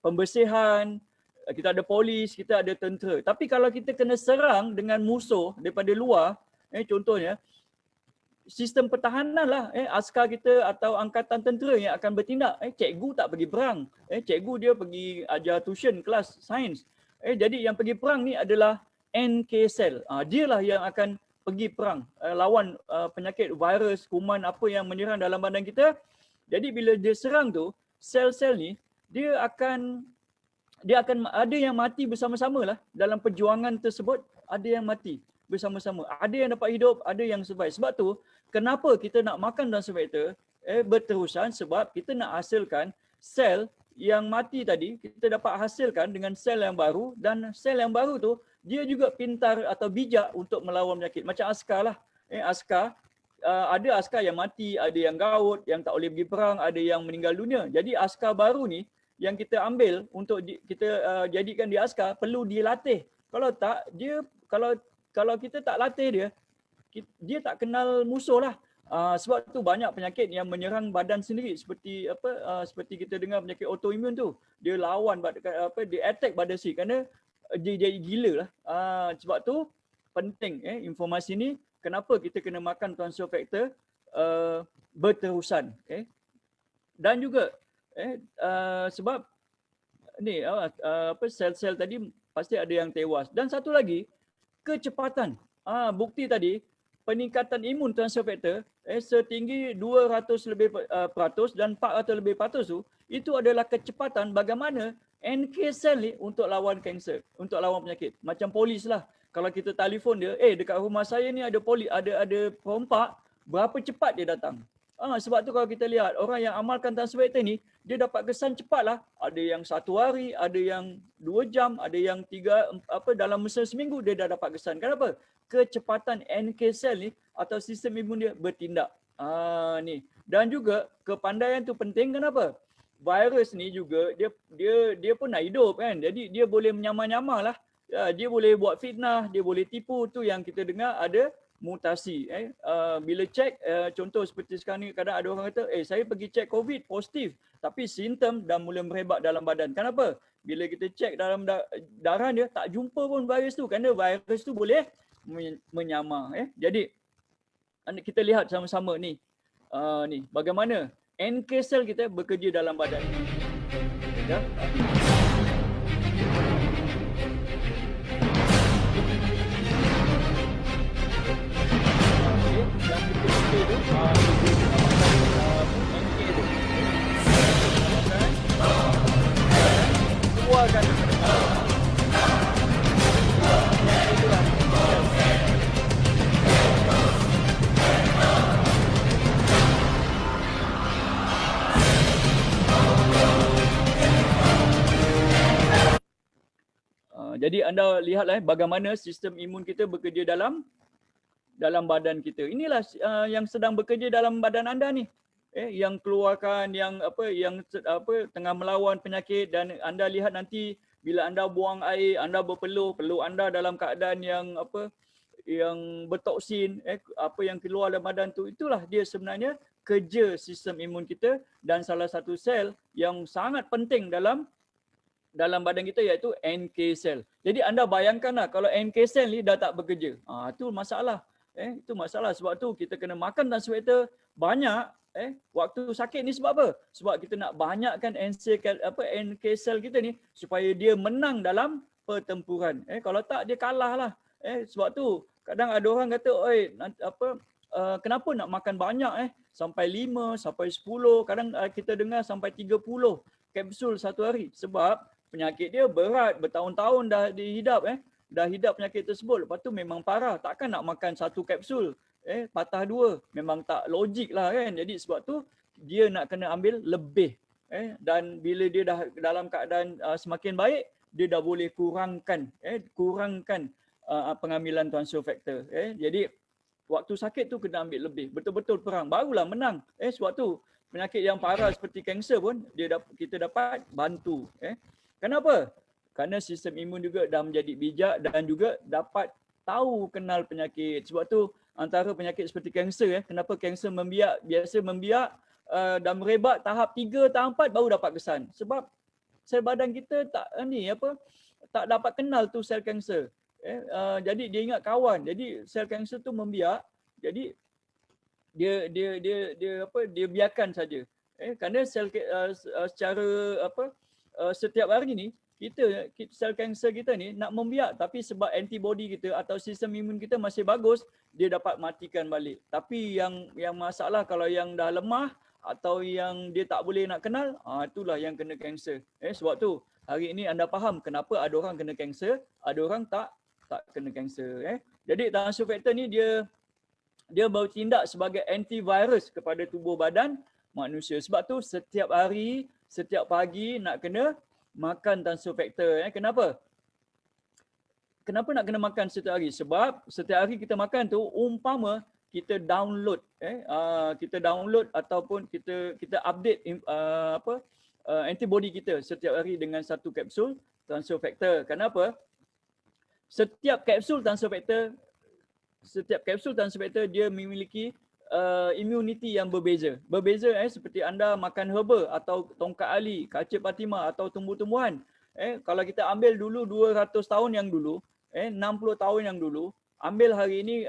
S1: pembersihan, kita ada polis, kita ada tentera. Tapi kalau kita kena serang dengan musuh daripada luar, contohnya sistem pertahanan lah, askar kita atau angkatan tentera yang akan bertindak. Cikgu tak pergi perang, cikgu dia pergi ajar tuition kelas sains. Jadi yang pergi perang ni adalah NK cell. Dialah yang akan pergi perang lawan penyakit virus, kuman apa yang menyerang dalam badan kita. Jadi bila dia serang tu, sel-sel ni dia akan ada yang mati bersama-sama lah dalam perjuangan tersebut, ada yang mati bersama-sama. Ada yang dapat hidup, ada yang survive. Sebab tu, kenapa kita nak makan transfer berterusan? Sebab kita nak hasilkan sel yang mati tadi, kita dapat hasilkan dengan sel yang baru, dan sel yang baru tu, dia juga pintar atau bijak untuk melawan penyakit. Macam askar lah. Askar, ada askar yang mati, ada yang gaut, yang tak boleh pergi perang, ada yang meninggal dunia. Jadi askar baru ni, yang kita ambil untuk kita jadikan dia askar, perlu dilatih. Kalau tak, dia kalau kita tak latih dia tak kenal musuh lah. Sebab tu banyak penyakit yang menyerang badan sendiri, seperti kita dengar penyakit autoimun tu. Dia lawan dia attack badan sendiri kerana dia jadi gila lah. Sebab tu penting informasi ni, kenapa kita kena makan transfer factor berterusan. Dan juga sebab ni sel-sel tadi pasti ada yang tewas. Dan satu lagi, kecepatan. Bukti tadi, peningkatan imun transfer factor setinggi 200 lebih peratus dan 400 lebih peratus tu, itu adalah kecepatan bagaimana NK cell ni untuk lawan kanser, untuk lawan penyakit. Macam polis lah. Kalau kita telefon dia, dekat rumah saya ni ada perompak, berapa cepat dia datang. Sebab tu kalau kita lihat orang yang amalkan transfer factor ni, dia dapat kesan cepatlah. Ada yang 1 hari, ada yang 2 jam, ada yang 3 dalam masa seminggu dia dah dapat kesan. Kenapa? Kecepatan NK cell ni atau sistem imun dia bertindak. Ni. Dan juga kepandaian tu penting. Kenapa? Virus ni juga dia pun nak hidup kan. Jadi dia boleh menyamar-nyamar lah. Dia boleh buat fitnah, dia boleh tipu. Tu yang kita dengar ada mutasi. Bila cek, contoh seperti sekarang ni, kadang ada orang kata, saya pergi cek COVID positif, tapi simptom dah mula merebak dalam badan. Kenapa? Bila kita cek dalam darah dia, tak jumpa pun virus tu, kerana virus tu boleh menyamar. Jadi kita lihat sama-sama ni, bagaimana NK cell kita bekerja dalam badan. Ya. Yang betul-betul tu keluarkan jadi anda lihatlah bagaimana sistem imun kita bekerja dalam badan kita. Inilah yang sedang bekerja dalam badan anda ni. Yang keluarkan yang tengah melawan penyakit, dan anda lihat nanti bila anda buang air, anda berpeluh, peluh anda dalam keadaan yang yang bertoksin, apa yang keluar dalam badan tu, itulah dia sebenarnya kerja sistem imun kita. Dan salah satu sel yang sangat penting dalam badan kita iaitu NK cell. Jadi anda bayangkanlah kalau NK cell ni dah tak bekerja. Itu masalah. Itu masalah. Sebab tu kita kena makan transfer factor banyak waktu sakit ni. Sebab apa? Sebab kita nak banyakkan NK cell kita ni supaya dia menang dalam pertempuran. Kalau tak, dia kalah lah. Sebab tu kadang ada orang kata, kenapa nak makan banyak sampai 5, sampai 10, kadang kita dengar sampai 30 kapsul satu hari. Sebab penyakit dia berat, bertahun-tahun dah dihidap dah hidap penyakit tersebut. Lepas tu memang parah. Takkan nak makan 1 kapsul patah 2. Memang tak logik lah kan. Jadi sebab tu dia nak kena ambil lebih. Dan bila dia dah dalam keadaan semakin baik, dia dah boleh kurangkan pengambilan transfer factor. Jadi waktu sakit tu kena ambil lebih. Betul-betul perang. Barulah menang. Sebab tu penyakit yang parah seperti kanser pun kita dapat bantu. Kenapa? Kerana sistem imun juga dah menjadi bijak dan juga dapat tahu kenal penyakit. Sebab tu antara penyakit seperti kanser, kenapa kanser biasa membiak dan merebak tahap 3, tahap 4 baru dapat kesan. Sebab sel badan kita tak dapat kenal tu sel kanser. Jadi dia ingat kawan. Jadi sel kanser tu membiak. Jadi dia biarkan saja. Kerana secara setiap hari ni sel kanser kita ni nak membiak, tapi sebab antibody kita atau sistem imun kita masih bagus, dia dapat matikan balik. Tapi yang masalah kalau yang dah lemah atau yang dia tak boleh nak kenal, itulah yang kena kanser. Sebab tu hari ini anda faham kenapa ada orang kena kanser, ada orang tak kena kanser. Jadi transfer factor ni dia bertindak sebagai antivirus kepada tubuh badan manusia. Sebab tu setiap hari, setiap pagi nak kena makan transfer factor. Kenapa? Kenapa nak kena makan setiap hari? Sebab setiap hari kita makan tu umpama kita download ataupun kita update antibody kita setiap hari dengan satu kapsul transfer factor. Kenapa? Setiap kapsul transfer factor dia memiliki immunity yang berbeza. Seperti anda makan herba atau tongkat ali, kaca Fatimah atau tumbuh-tumbuhan. Kalau kita ambil dulu 200 tahun yang dulu, 60 tahun yang dulu, ambil hari ini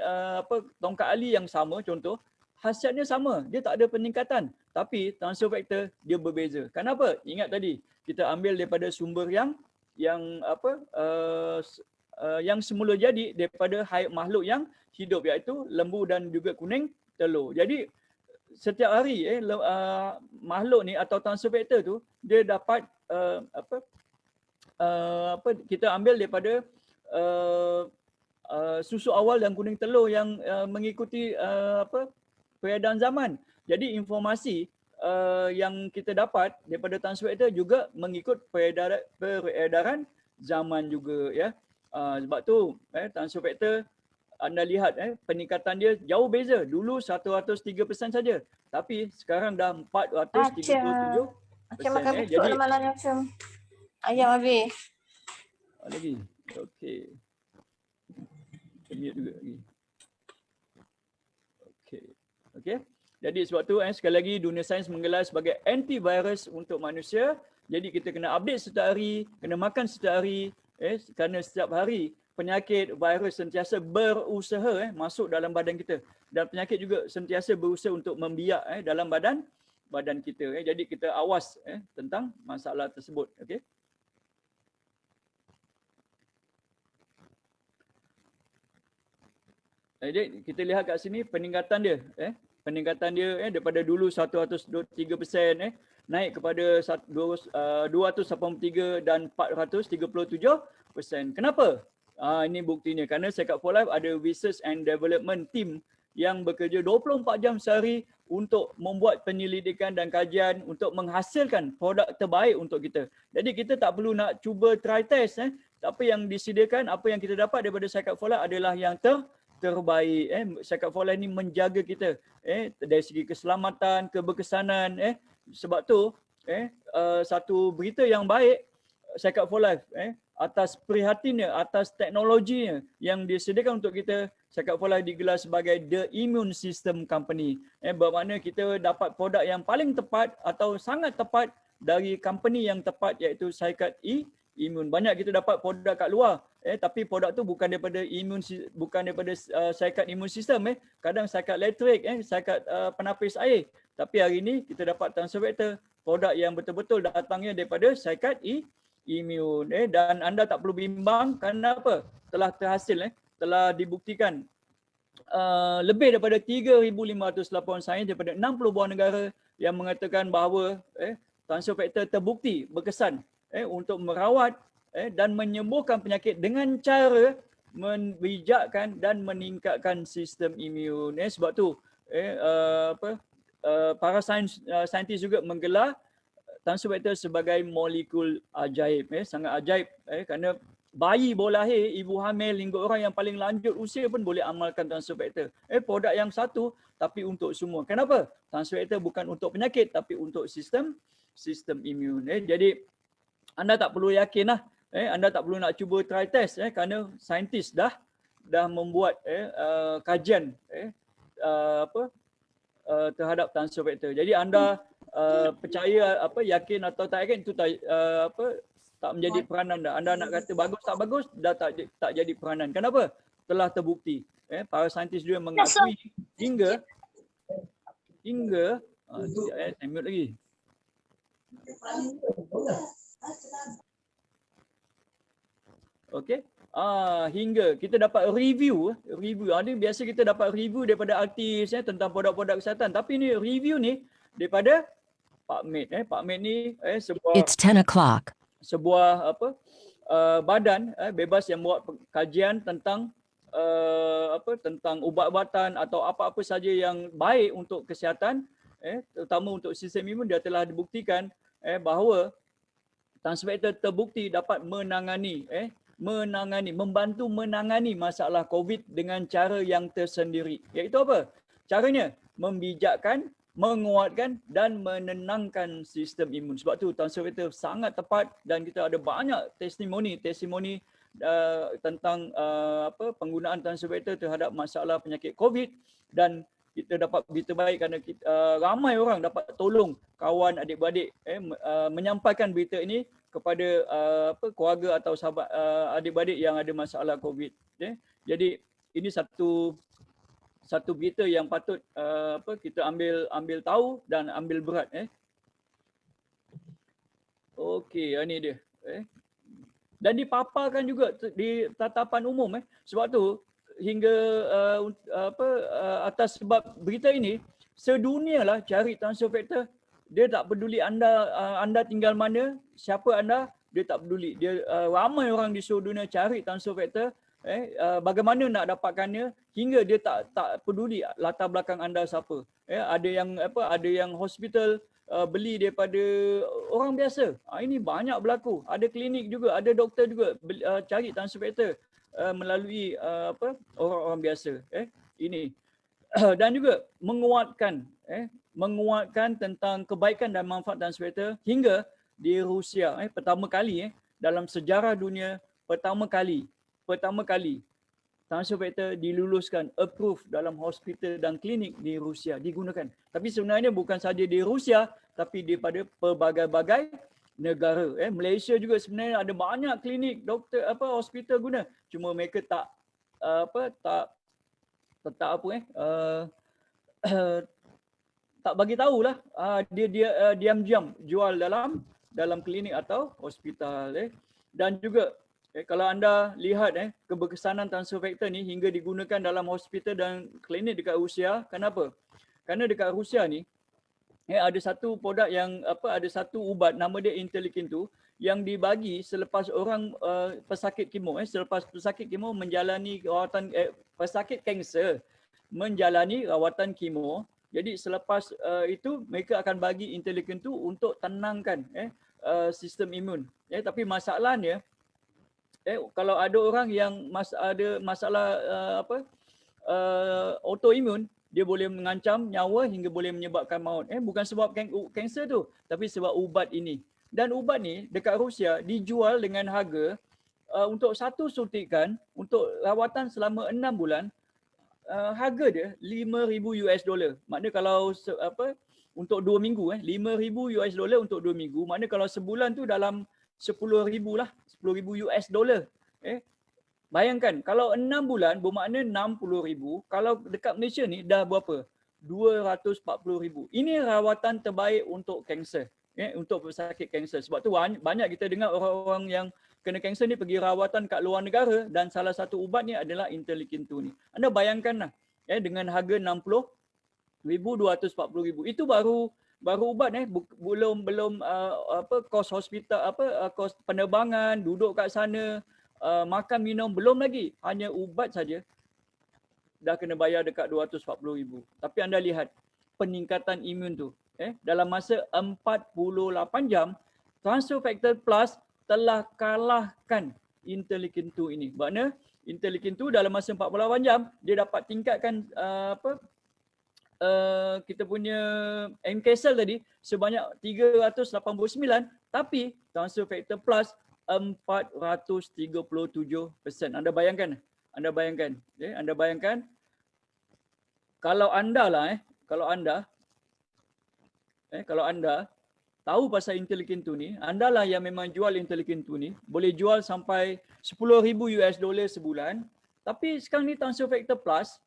S1: tongkat ali yang sama contoh, khasiatnya sama, dia tak ada peningkatan. Tapi transfer factor dia berbeza. Kenapa? Ingat tadi, kita ambil daripada sumber yang semula jadi daripada makhluk yang hidup, iaitu lembu dan juga kuning telur. Jadi setiap hari makhluk ni atau transfer factor tu dia dapat kita ambil daripada susu awal dan kuning telur yang mengikuti peredaran zaman. Jadi informasi yang kita dapat daripada transfer factor juga mengikut peredaran zaman juga, ya. Sebab tu transfer factor anda lihat peningkatan dia jauh beza. Dulu 103% saja, tapi sekarang dah 437%.
S7: Macam makan besok
S1: Jadi
S7: malam macam ayam habis.
S1: lagi. Okey. Mute juga lagi. Okey. Jadi sebab tu sekali lagi dunia sains menggelar sebagai antivirus untuk manusia. Jadi kita kena update setiap hari, kena makan setiap hari, kerana setiap hari penyakit virus sentiasa berusaha masuk dalam badan kita, dan penyakit juga sentiasa berusaha untuk membiak dalam badan kita. Jadi kita awas tentang masalah tersebut. Okey. Jadi kita lihat kat sini peningkatan dia, daripada dulu 103% naik kepada 283 dan 437%. Kenapa? Ini buktinya. Kerana Check-up for Life ada Research and Development Team yang bekerja 24 jam sehari untuk membuat penyelidikan dan kajian untuk menghasilkan produk terbaik untuk kita. Jadi kita tak perlu nak cuba try test. Apa yang disediakan, apa yang kita dapat daripada Check-up for Life adalah yang terbaik. Check-up for Life ni menjaga kita dari segi keselamatan, keberkesanan. Sebab tu satu berita yang baik Check-up for Life atas prihatinnya, atas teknologinya yang disediakan untuk kita. Check-up for Life digelar sebagai The Immune System Company. Bermakna kita dapat produk yang paling tepat atau sangat tepat dari company yang tepat, iaitu Syarikat Immune. Banyak kita dapat produk kat luar, tapi produk tu bukan daripada Syarikat Immune System. Kadang syarikat elektrik, syarikat penapis air. Tapi hari ini kita dapat transfer factor, produk yang betul-betul datangnya daripada Syarikat Immune. Dan anda tak perlu bimbang, kerana apa? Telah terhasil, telah dibuktikan lebih daripada 3,500 laporan sains daripada 60 buah negara yang mengatakan bahawa transfer factor terbukti berkesan untuk merawat dan menyembuhkan penyakit dengan cara membijakkan dan meningkatkan sistem imun. Sebab tu para saintis juga menggelar transfer factor sebagai molekul ajaib. Sangat ajaib kerana bayi boleh lahir, ibu hamil hingga orang yang paling lanjut usia pun boleh amalkan transfer factor. Produk yang satu tapi untuk semua. Kenapa? Transfer factor bukan untuk penyakit tapi untuk sistem imun. Jadi anda tak perlu yakin lah. Anda tak perlu nak cuba try test kerana saintis dah membuat kajian terhadap transfer factor. Jadi anda percaya yakin atau tak yakin itu tak menjadi peranan dah. Anda nak kata bagus tak bagus dah tak jadi peranan. Kenapa? Telah terbukti. Para saintis juga mengakui hingga hingga sekejap, saya mute lagi. Okey. Hingga kita dapat review. Ada biasa kita dapat review daripada artis tentang produk-produk kesihatan, tapi ni review ni daripada PubMed. PubMed ni sebuah
S8: It's 10 o'clock.
S1: sebuah badan bebas yang buat kajian tentang tentang ubat-ubatan atau apa-apa saja yang baik untuk kesihatan, terutama untuk sistem imun. Dia telah dibuktikan bahawa Tansu-Vector terbukti dapat membantu menangani masalah COVID dengan cara yang tersendiri. Iaitu apa? Caranya membijakkan, menguatkan dan menenangkan sistem imun. Sebab tu Tansu-Vector sangat tepat dan kita ada banyak testimoni tentang penggunaan Tansu-Vector terhadap masalah penyakit COVID, dan kita dapat berita baik kerana ramai orang dapat tolong kawan adik-beradik menyampaikan berita ini kepada keluarga atau sahabat adik-beradik yang ada masalah COVID. Jadi ini satu berita yang patut kita ambil tahu dan ambil berat. Okey, ini dia. Dan dipaparkan juga di tatapan umum. Sebab tu hingga atas sebab berita ini, sedunialah cari Tansu-Vector. Dia tak peduli anda tinggal mana, siapa anda, dia tak peduli. Dia ramai orang di seluruh dunia cari Tansu-Vector. Bagaimana nak dapatkannya, hingga dia tak peduli latar belakang anda siapa. Ada yang hospital beli daripada orang biasa. Ini banyak berlaku. Ada klinik juga, ada doktor juga cari Tansu-Vector melalui orang-orang biasa. Ini dan juga menguatkan tentang kebaikan dan manfaat Tansu-Vector hingga di Rusia pertama kali dalam sejarah dunia pertama kali Tansu-Vector diluluskan, approve dalam hospital dan klinik di Rusia digunakan. Tapi sebenarnya bukan saja di Rusia, tapi daripada pelbagai-bagai negara. Malaysia juga sebenarnya ada banyak klinik, doktor, hospital guna. Cuma mereka tak bagi tahulah. Dia diam-diam jual dalam klinik atau hospital. Dan juga kalau anda lihat keberkesanan Tansu-Vector ni hingga digunakan dalam hospital dan klinik dekat Rusia. Kenapa? Kerana dekat Rusia ni ada satu produk yang ada satu ubat nama dia Interleukin 2 yang dibagi selepas orang pesakit kemo selepas pesakit kemo menjalani rawatan pesakit kanser menjalani rawatan kemo. Jadi selepas itu mereka akan bagi Interleukin 2 untuk tenangkan sistem imun. Tapi masalahnya kalau ada orang yang ada masalah autoimun, dia boleh mengancam nyawa hingga boleh menyebabkan maut. Bukan sebab kanser tu, tapi sebab ubat ini. Dan ubat ni dekat Rusia dijual dengan harga untuk satu suntikan untuk rawatan selama 6 bulan, harga dia $5,000. Maknanya kalau untuk 2 minggu $5,000 untuk 2 minggu. Maknanya kalau sebulan tu dalam 10,000 lah, $10,000. Bayangkan kalau 6 bulan bermakna 60,000. Kalau dekat Malaysia ni dah berapa? 240,000. Ini rawatan terbaik untuk kanser, untuk pesakit kanser. Sebab tu banyak kita dengar orang-orang yang kena kanser ni pergi rawatan kat luar negara dan salah satu ubat ni adalah Interleukin 2 ni. Anda bayangkanlah dengan harga 60,000, 240,000. Itu baru ubat belum kos hospital, kos penerbangan, duduk kat sana, makan minum, belum lagi. Hanya ubat saja dah kena bayar dekat 240,000. Tapi anda lihat peningkatan imun tu. Dalam masa 48 jam, Tansu-Vector Plus telah kalahkan Interleukin 2 ini. Maknanya Interleukin 2 dalam masa 48 jam, dia dapat tingkatkan kita punya NK cell tadi sebanyak 389, tapi Tansu-Vector Plus 437%. Anda bayangkan? Anda bayangkan kalau anda tahu pasal Interleukin 2 ni, anda lah yang memang jual Interleukin 2 ni, boleh jual sampai $10,000 sebulan. Tapi sekarang ni Tansu-Vector Plus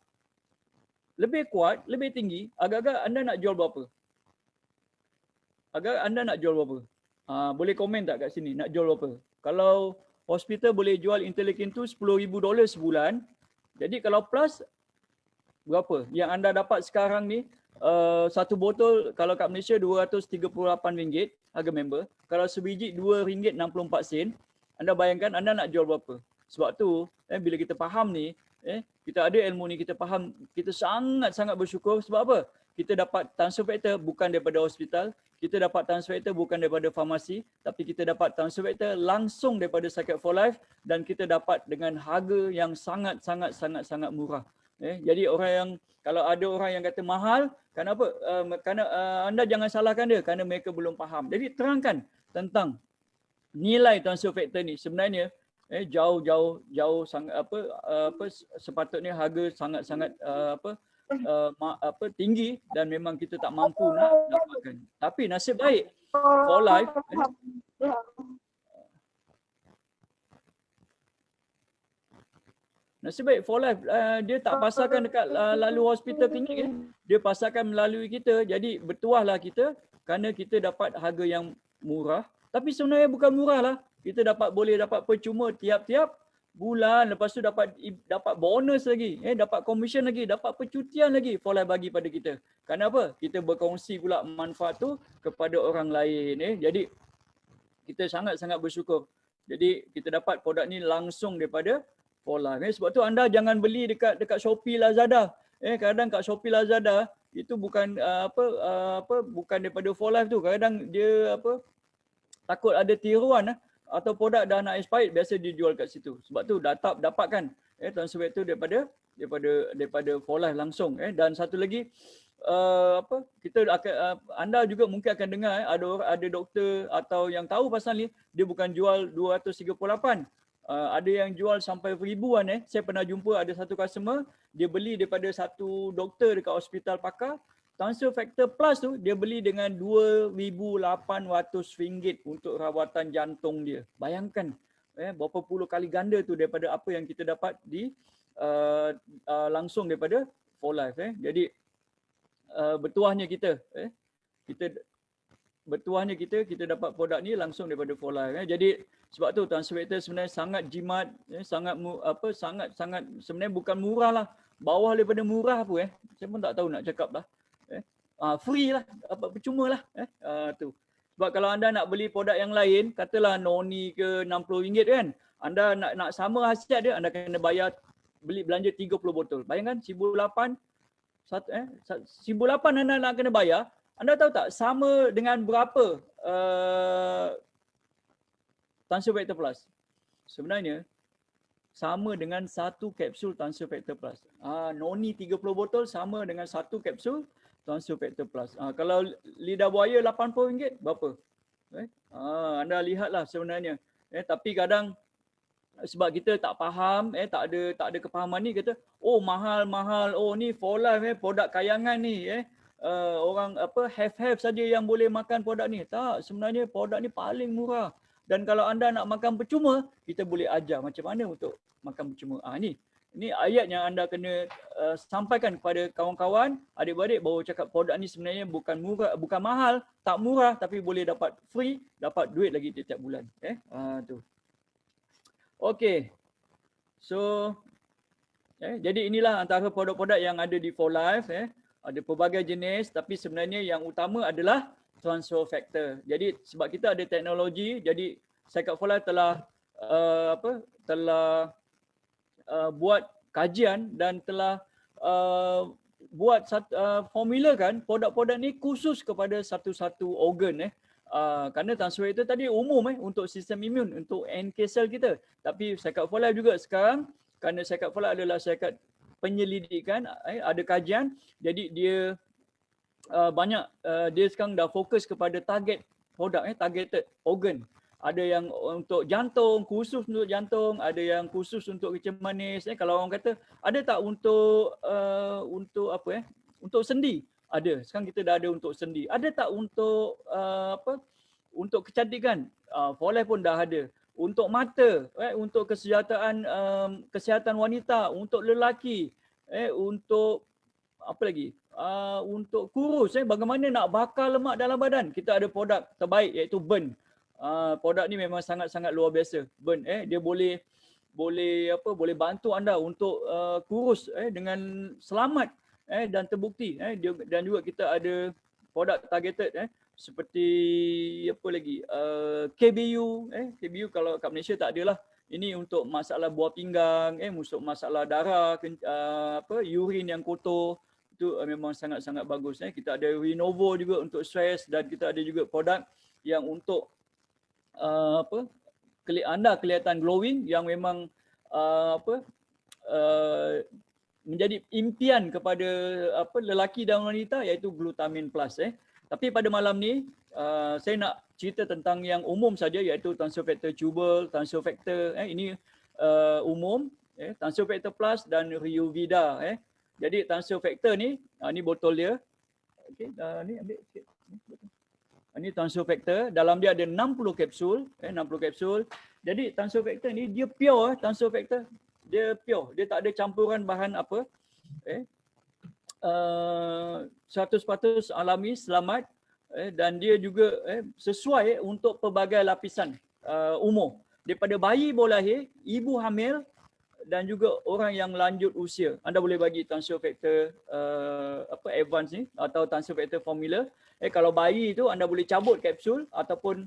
S1: lebih kuat, lebih tinggi, agak-agak anda nak jual berapa? Agak anda nak jual berapa? Boleh komen tak kat sini, nak jual berapa? Kalau hospital boleh jual interleukin tu $10,000 sebulan, jadi kalau plus berapa? Yang anda dapat sekarang ni, satu botol kalau kat Malaysia RM238 harga member. Kalau sebiji RM2.64, anda bayangkan anda nak jual berapa? Sebab tu, bila kita faham ni, kita ada ilmu ni, kita faham, kita sangat-sangat bersyukur. Sebab apa? Kita dapat transfer factor bukan daripada hospital, kita dapat transfer factor bukan daripada farmasi, tapi kita dapat transfer factor langsung daripada Cycad for Life dan kita dapat dengan harga yang sangat-sangat murah. Jadi orang yang, kalau ada orang yang kata mahal, kenapa? Kerana anda jangan salahkan dia kerana mereka belum faham. Jadi terangkan tentang nilai transfer factor ni. Sebenarnya jauh sangat sepatutnya harga sangat tinggi dan memang kita tak mampu nak dapatkan. Tapi nasib baik for life nasib baik for life dia tak pasarkan dekat lalu hospital klinik, dia pasarkan melalui kita. Jadi bertuahlah kita kerana kita dapat harga yang murah. Tapi sebenarnya bukan murah lah. Kita boleh dapat percuma tiap-tiap bulan, lepas tu dapat bonus lagi, dapat komisen lagi, dapat percutian lagi for life bagi pada kita. Kenapa? Kita berkongsi pula manfaat tu kepada orang lain. Jadi kita sangat-sangat bersyukur. Jadi kita dapat produk ni langsung daripada for life. Sebab tu anda jangan beli dekat Shopee, Lazada. Kadang kat Shopee, Lazada itu bukan bukan daripada for life tu. Kadang dia takut ada tiruan atau produk dah nak expired, biasa dijual kat situ. Sebab tu dapatkan transfer factor daripada for life langsung. Dan satu lagi kita akan anda juga mungkin akan dengar ada doktor atau yang tahu pasal ni, dia bukan jual 238. Ada yang jual sampai ribuan. Saya pernah jumpa ada satu customer, dia beli daripada satu doktor dekat hospital pakar. Transfer factor plus tu dia beli dengan RM2,800 untuk rawatan jantung dia. Bayangkan berapa puluh kali ganda tu daripada apa yang kita dapat di langsung daripada for life. Jadi bertuahnya kita kita dapat produk ni langsung daripada for life. Jadi sebab tu transfer factor sebenarnya sangat jimat, sangat sebenarnya bukan murah lah. Bawah daripada murah apa saya pun tak tahu nak cakap lah. Free lah, percuma lah. Tu. Sebab kalau anda nak beli produk yang lain, katalah noni ke RM60 kan, anda nak sama hasiat dia, anda kena bayar belanja 30 botol. Bayangkan RM1,800 anda nak kena bayar. Anda tahu tak sama dengan berapa transfer factor plus? Sebenarnya sama dengan satu kapsul transfer factor plus. Noni 30 botol sama dengan satu kapsul transfer factor plus. Kalau lidah buaya RM80 berapa? Anda lihatlah sebenarnya. Tapi kadang sebab kita tak faham, tak ada kefahaman ni, kata mahal, ni for life, produk kayangan ni, orang have saja yang boleh makan produk ni. Tak, sebenarnya produk ni paling murah. Dan kalau anda nak makan percuma, kita boleh ajar macam mana untuk makan percuma. Ini ayat yang anda kena sampaikan kepada kawan-kawan, adik-beradik, bahawa cakap produk ni sebenarnya bukan murah, bukan mahal, tak murah, tapi boleh dapat free, dapat duit lagi setiap bulan. Tu. Okey. So jadi inilah antara produk-produk yang ada di for life. Ada pelbagai jenis, tapi sebenarnya yang utama adalah transfer factor. Jadi sebab kita ada teknologi, jadi Cycad for Life telah buat kajian dan telah buat formula kan produk-produk ni khusus kepada satu-satu organ. Kerana transfer factor tadi umum untuk sistem imun, untuk NK cell kita. Tapi Cycad for Life juga sekarang, kerana Cycad for Life adalah cycad penyelidikan, ada kajian, jadi dia banyak dia sekarang dah fokus kepada target produk, targeted organ. Ada yang untuk jantung, khusus untuk jantung, ada yang khusus untuk kencing manis. Kalau orang kata ada tak untuk untuk sendi? Ada. Sekarang kita dah ada untuk sendi. Ada tak untuk untuk kecantikan? For Life pun dah ada. Untuk mata, untuk kesihatan wanita, untuk lelaki, untuk apa lagi? Untuk kurus, bagaimana nak bakar lemak dalam badan? Kita ada produk terbaik iaitu Burn. Produk ni memang sangat-sangat luar biasa. Burn, dia boleh bantu anda untuk kurus dengan selamat dan terbukti. Dan juga kita ada produk targeted seperti apa lagi? KBU. KBU kalau kat Malaysia tak adalah. Ini untuk masalah buah pinggang, untuk masalah darah, urin yang kotor. Itu memang sangat-sangat bagus. Kita ada Renovo juga untuk stres, dan kita ada juga produk yang untuk anda kelihatan glowing, yang memang menjadi impian kepada lelaki dan wanita, iaitu Glutamine Plus. Tapi pada malam ni saya nak cerita tentang yang umum saja, iaitu transfer factor tubal, transfer factor ini umum, transfer factor plus dan Ryuvida. Jadi transfer factor ni, ni botol dia. Okey, ni ambil sikit. Ini transfer factor, dalam dia ada 60 kapsul, 60 kapsul. Jadi transfer factor ni dia pure, transfer factor. Dia pure, dia tak ada campuran bahan apa. 100% alami, selamat. Dan dia juga sesuai untuk pelbagai lapisan umur. Daripada bayi baru lahir, ibu hamil dan juga orang yang lanjut usia. Anda boleh bagi transfer factor advance ni atau transfer factor formula. Kalau bayi tu anda boleh cabut kapsul ataupun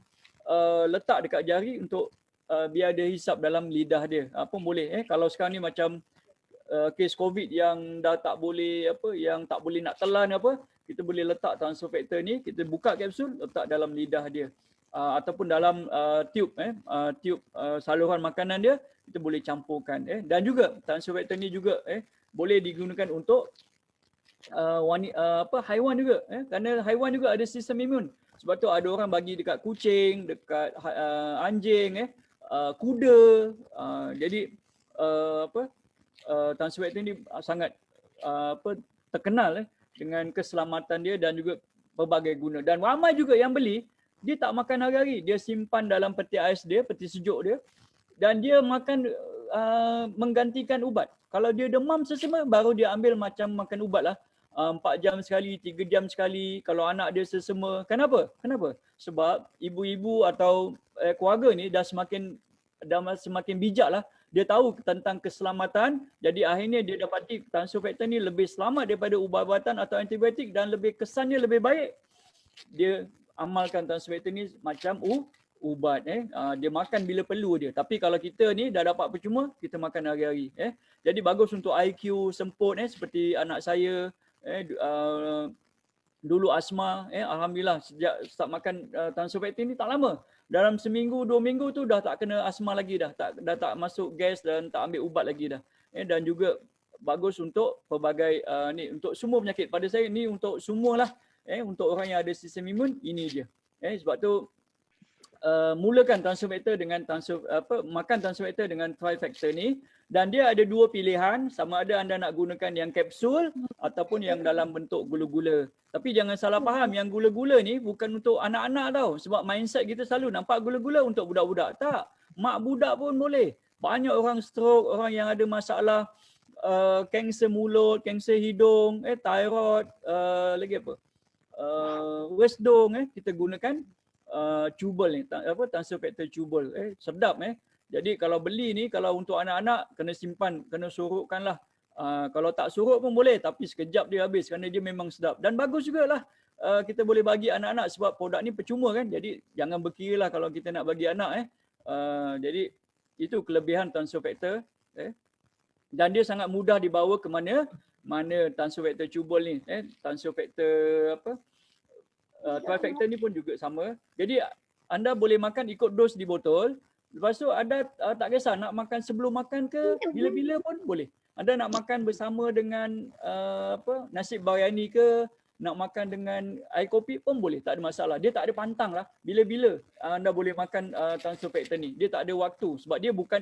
S1: letak dekat jari untuk biar dia hisap dalam lidah dia. Pun boleh. Kalau sekarang ni macam kes COVID yang dah tak boleh yang tak boleh nak telan kita boleh letak transfer factor ni, kita buka kapsul, letak dalam lidah dia. Ataupun dalam tube saluran makanan dia, kita boleh campurkan. Dan juga transfer factor ni juga boleh digunakan untuk haiwan juga. Kerana haiwan juga ada sistem imun. Sebab tu ada orang bagi dekat kucing, dekat anjing, kuda. Jadi transfer factor ni sangat terkenal dengan keselamatan dia dan juga pelbagai guna. Dan ramai juga yang beli, dia tak makan hari-hari. Dia simpan dalam peti ais dia, peti sejuk dia. Dan dia makan menggantikan ubat. Kalau dia demam sesama, baru dia ambil macam makan ubat lah. 4 jam sekali, 3 jam sekali. Kalau anak dia sesama. Kenapa? Sebab ibu-ibu atau keluarga ni dah semakin bijak lah. Dia tahu tentang keselamatan, jadi akhirnya dia dapati transfer factor ni lebih selamat daripada ubat-ubatan atau antibiotik dan lebih kesannya lebih baik. Dia amalkan transfer factor ni macam ubat. Dia makan bila perlu dia. Tapi kalau kita ni dah dapat percuma, kita makan hari-hari. Jadi bagus untuk IQ semput seperti anak saya. Dulu asma, alhamdulillah sejak start makan transfer factor ni tak lama. Dalam seminggu, 2 minggu tu dah tak kena asma lagi dah. Dah tak masuk gas dan tak ambil ubat lagi dah. Dan juga bagus untuk pelbagai ni untuk semua penyakit. Pada saya ni untuk semualah. Untuk orang yang ada sistem imun, ini dia. Sebab tu mulakan transfer factor dengan makan transfer factor dengan trifactor ni, dan dia ada 2 pilihan, sama ada anda nak gunakan yang kapsul ataupun yang dalam bentuk gula-gula. Tapi jangan salah faham, yang gula-gula ni bukan untuk anak-anak tau. Sebab mindset kita selalu nampak gula-gula untuk budak-budak. Tak, mak budak pun boleh. Banyak orang stroke, orang yang ada masalah kanser mulut, kanser hidung, thyroid, lagi apa? Wesdong, kita gunakan tubal ni, transfer factor tubal. Sedap. Jadi kalau beli ni, kalau untuk anak-anak kena simpan, kena surutkanlah. Kalau tak surut pun boleh, tapi sekejap dia habis kerana dia memang sedap. Dan bagus jugalah kita boleh bagi anak-anak sebab produk ni percuma kan. Jadi jangan berkira lah kalau kita nak bagi anak. Jadi itu kelebihan transfer factor. Dan dia sangat mudah dibawa ke mana transfer factor tubal ni. Transfer factor trifactor ni pun juga sama. Jadi anda boleh makan ikut dos di botol. Lepas tu anda tak kisah nak makan sebelum makan ke bila-bila pun boleh. Anda nak makan bersama dengan nasi biryani ke, nak makan dengan air kopi pun boleh, tak ada masalah. Dia tak ada pantang lah. Bila-bila anda boleh makan transfer factor ni. Dia tak ada waktu sebab dia bukan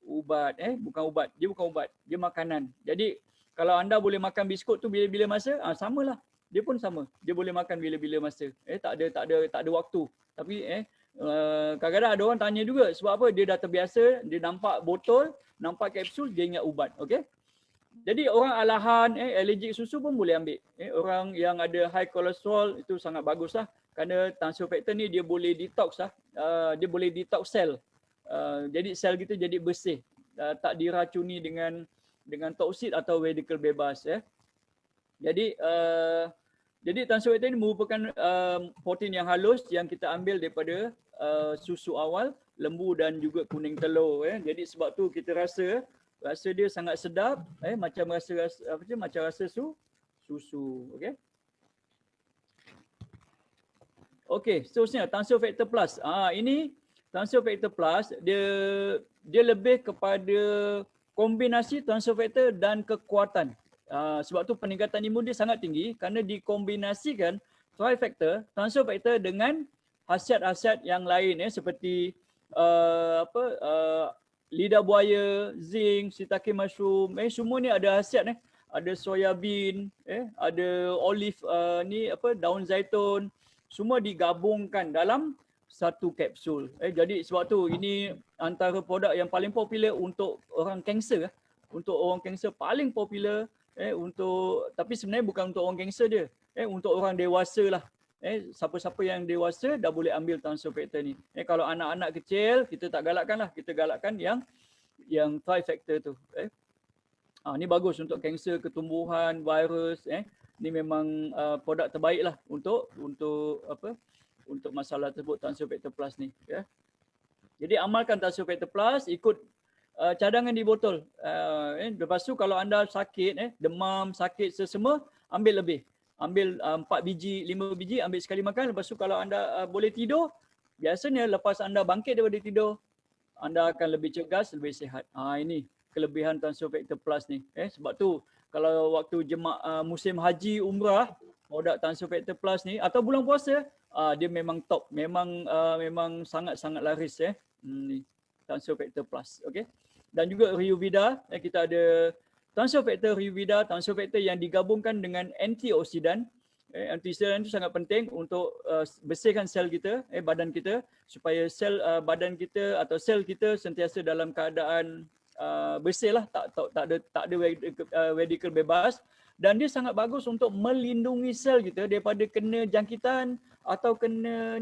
S1: ubat. Bukan ubat. Dia bukan ubat. Dia makanan. Jadi kalau anda boleh makan biskut tu bila-bila masa, samalah. Dia pun sama. Dia boleh makan bila-bila masa. Tak ada waktu. Tapi kadang-kadang ada orang tanya juga sebab apa? Dia dah terbiasa, dia nampak botol, nampak kapsul, dia ingat ubat. Okey. Jadi orang alahan, allergic susu pun boleh ambil. Orang yang ada high cholesterol itu sangat bagus lah. Kerana transfer factor ni dia boleh detox lah. Dia boleh detox sel. Jadi sel kita jadi bersih. Tak diracuni dengan toksid atau radikal bebas. Jadi transfer factor ini merupakan protein yang halus yang kita ambil daripada susu awal, lembu dan juga kuning telur. Jadi sebab tu kita rasa dia sangat sedap, macam rasa susu. Okey, seterusnya transfer factor plus. Ini transfer factor plus dia lebih kepada kombinasi transfer factor dan kekuatan. Sebab tu peningkatan imun dia sangat tinggi kerana dikombinasikan trifactor, transfer factor dengan khasiat-khasiat yang lain seperti lidah buaya, zinc, shiitake mushroom, semua ni ada khasiat ada soya bean, ada olive daun zaitun, semua digabungkan dalam satu kapsul. Jadi sebab tu ini antara produk yang paling popular untuk orang kanser. Untuk orang kanser paling popular tapi sebenarnya bukan untuk orang kanser dia. Untuk orang dewasa lah. Siapa-siapa yang dewasa dah boleh ambil transfer factor ni. Kalau anak-anak kecil kita tak galakkan lah. Kita galakkan yang trifactor tu. Ni bagus untuk kanser, ketumbuhan, virus. Ni memang produk terbaik lah untuk masalah tersebut, transfer factor plus ni. Jadi amalkan transfer factor plus, ikut cadangan di botol. Lepas tu kalau anda sakit, demam, sakit sesama, ambil lebih. Ambil 4 biji, 5 biji, ambil sekali makan. Lepas tu kalau anda boleh tidur, biasanya lepas anda bangkit daripada tidur, anda akan lebih cergas, lebih sihat. Ini kelebihan transfer factor plus ni. Sebab tu kalau waktu musim haji, umrah, produk transfer factor plus ni atau bulan puasa, dia memang top. Memang sangat-sangat laris. Ni transfer factor plus. Okay. Dan juga Ryuvida, kita ada transfer factor Ryuvida, transfer factor yang digabungkan dengan antioksidan. Antioksidan itu sangat penting untuk bersihkan sel kita, badan kita, supaya sel badan kita atau sel kita sentiasa dalam keadaan bersih lah, tak ada radikal bebas. Dan dia sangat bagus untuk melindungi sel kita daripada kena jangkitan atau kena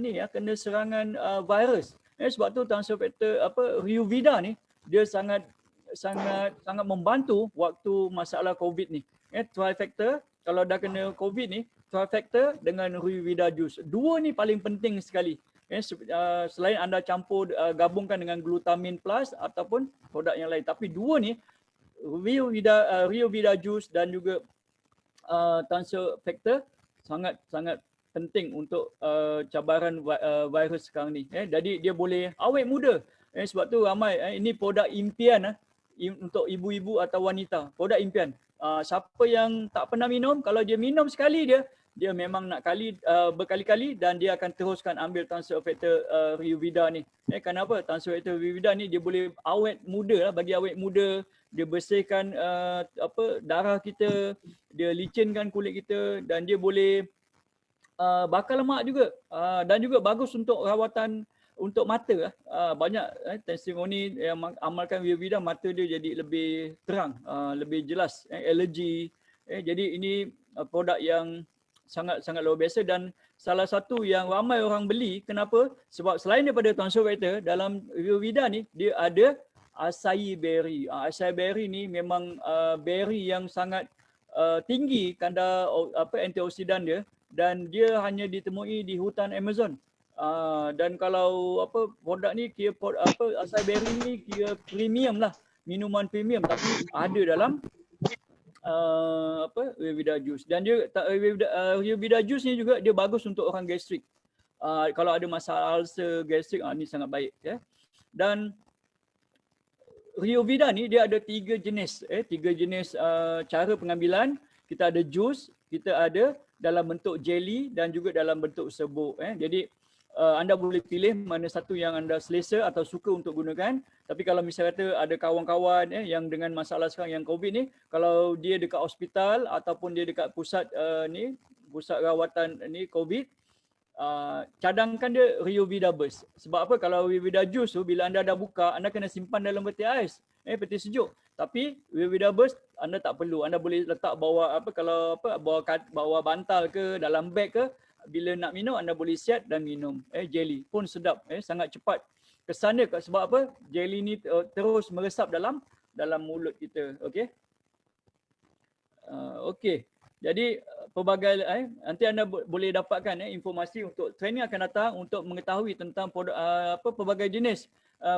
S1: serangan virus. Sebab tu transfer factor Ryuvida ni dia sangat membantu waktu masalah COVID ni. Trifactor, kalau dah kena COVID ni, trifactor dengan Ryuvida juice. Dua ni paling penting sekali. Selain anda campur, gabungkan dengan glutamin plus ataupun produk yang lain. Tapi dua ni, Ryuvida juice dan juga transfer factor sangat penting untuk cabaran virus sekarang ni. Jadi dia boleh awet muda. Sebab tu ramai ini produk impian untuk ibu-ibu atau wanita. Produk impian. Siapa yang tak pernah minum, kalau dia minum sekali dia memang nak berkali-kali dan dia akan teruskan ambil transfer factor Ryuvida ni. Kenapa? Transfer factor Ryuvida ni dia boleh awet muda lah, bagi awet muda, dia bersihkan darah kita, dia licinkan kulit kita dan dia boleh bakar lemak juga. Dan juga bagus untuk rawatan untuk mata. Banyak testimoni yang amalkan Ryuvida, mata dia jadi lebih terang, lebih jelas, alergi. Jadi ini produk yang sangat luar biasa dan salah satu yang ramai orang beli. Kenapa? Sebab selain daripada transfer factor, dalam Ryuvida ni dia ada acai berry. Acai berry ni memang berry yang sangat tinggi kadar antioksidan dia dan dia hanya ditemui di hutan Amazon. Dan kalau produk ni kira acai berry ni kira premium lah, minuman premium, tapi ada dalam Ryuvida juice. Dan dia Ryuvida juice ni juga dia bagus untuk orang gastrik. Kalau ada masalah ulcer gastrik, ni sangat baik. Dan Ryuvida ni dia ada 3 jenis, 3 jenis cara pengambilan. Kita ada jus, kita ada dalam bentuk jelly dan juga dalam bentuk serbuk. Jadi anda boleh pilih mana satu yang anda selesa atau suka untuk gunakan. Tapi kalau misalnya kata ada kawan-kawan yang dengan masalah sekarang yang COVID ni, kalau dia dekat hospital ataupun dia dekat pusat pusat rawatan ni COVID, cadangkan dia Ryuvida Burst. Sebab apa? Kalau Ryuvida Juice tu bila anda dah buka, anda kena simpan dalam peti ais, peti sejuk. Tapi Ryuvida Burst anda tak perlu. Anda boleh letak bawah bawah bantal ke, dalam beg ke. Bila nak minum anda boleh siap dan minum. Jelly pun sedap, sangat cepat. Kesan dia sebab apa? Jelly ni terus meresap dalam mulut kita. Okey. Okey. Jadi pelbagai nanti anda boleh dapatkan informasi untuk training akan datang untuk mengetahui tentang pelbagai jenis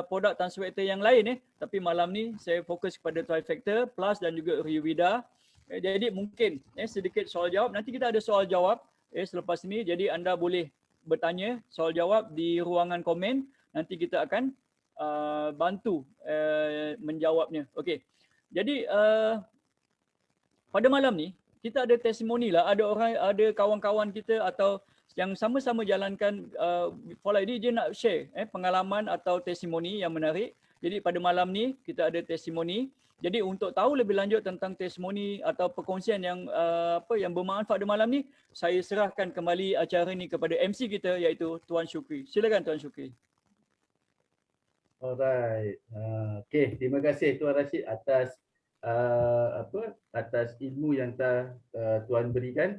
S1: produk Tansuactor yang lain tapi malam ni saya fokus kepada Trifecta Plus dan juga Riovida. Jadi mungkin sedikit soal jawab. Nanti kita ada soal jawab selepas ini, jadi anda boleh bertanya soal jawab di ruangan komen. Nanti kita akan bantu menjawabnya. Okey. Jadi pada malam ni kita ada testimoni lah, ada kawan-kawan kita atau yang sama-sama jalankan Follow ID, dia nak share pengalaman atau testimoni yang menarik. Jadi pada malam ni kita ada testimoni. Jadi untuk tahu lebih lanjut tentang testimoni atau perkongsian yang yang bermanfaat pada malam ni, saya serahkan kembali acara ni kepada MC kita iaitu Tuan Syukri. Silakan Tuan Syukri.
S8: Alright. Okey, terima kasih Tuan Rashid atas atas ilmu yang Tuan berikan.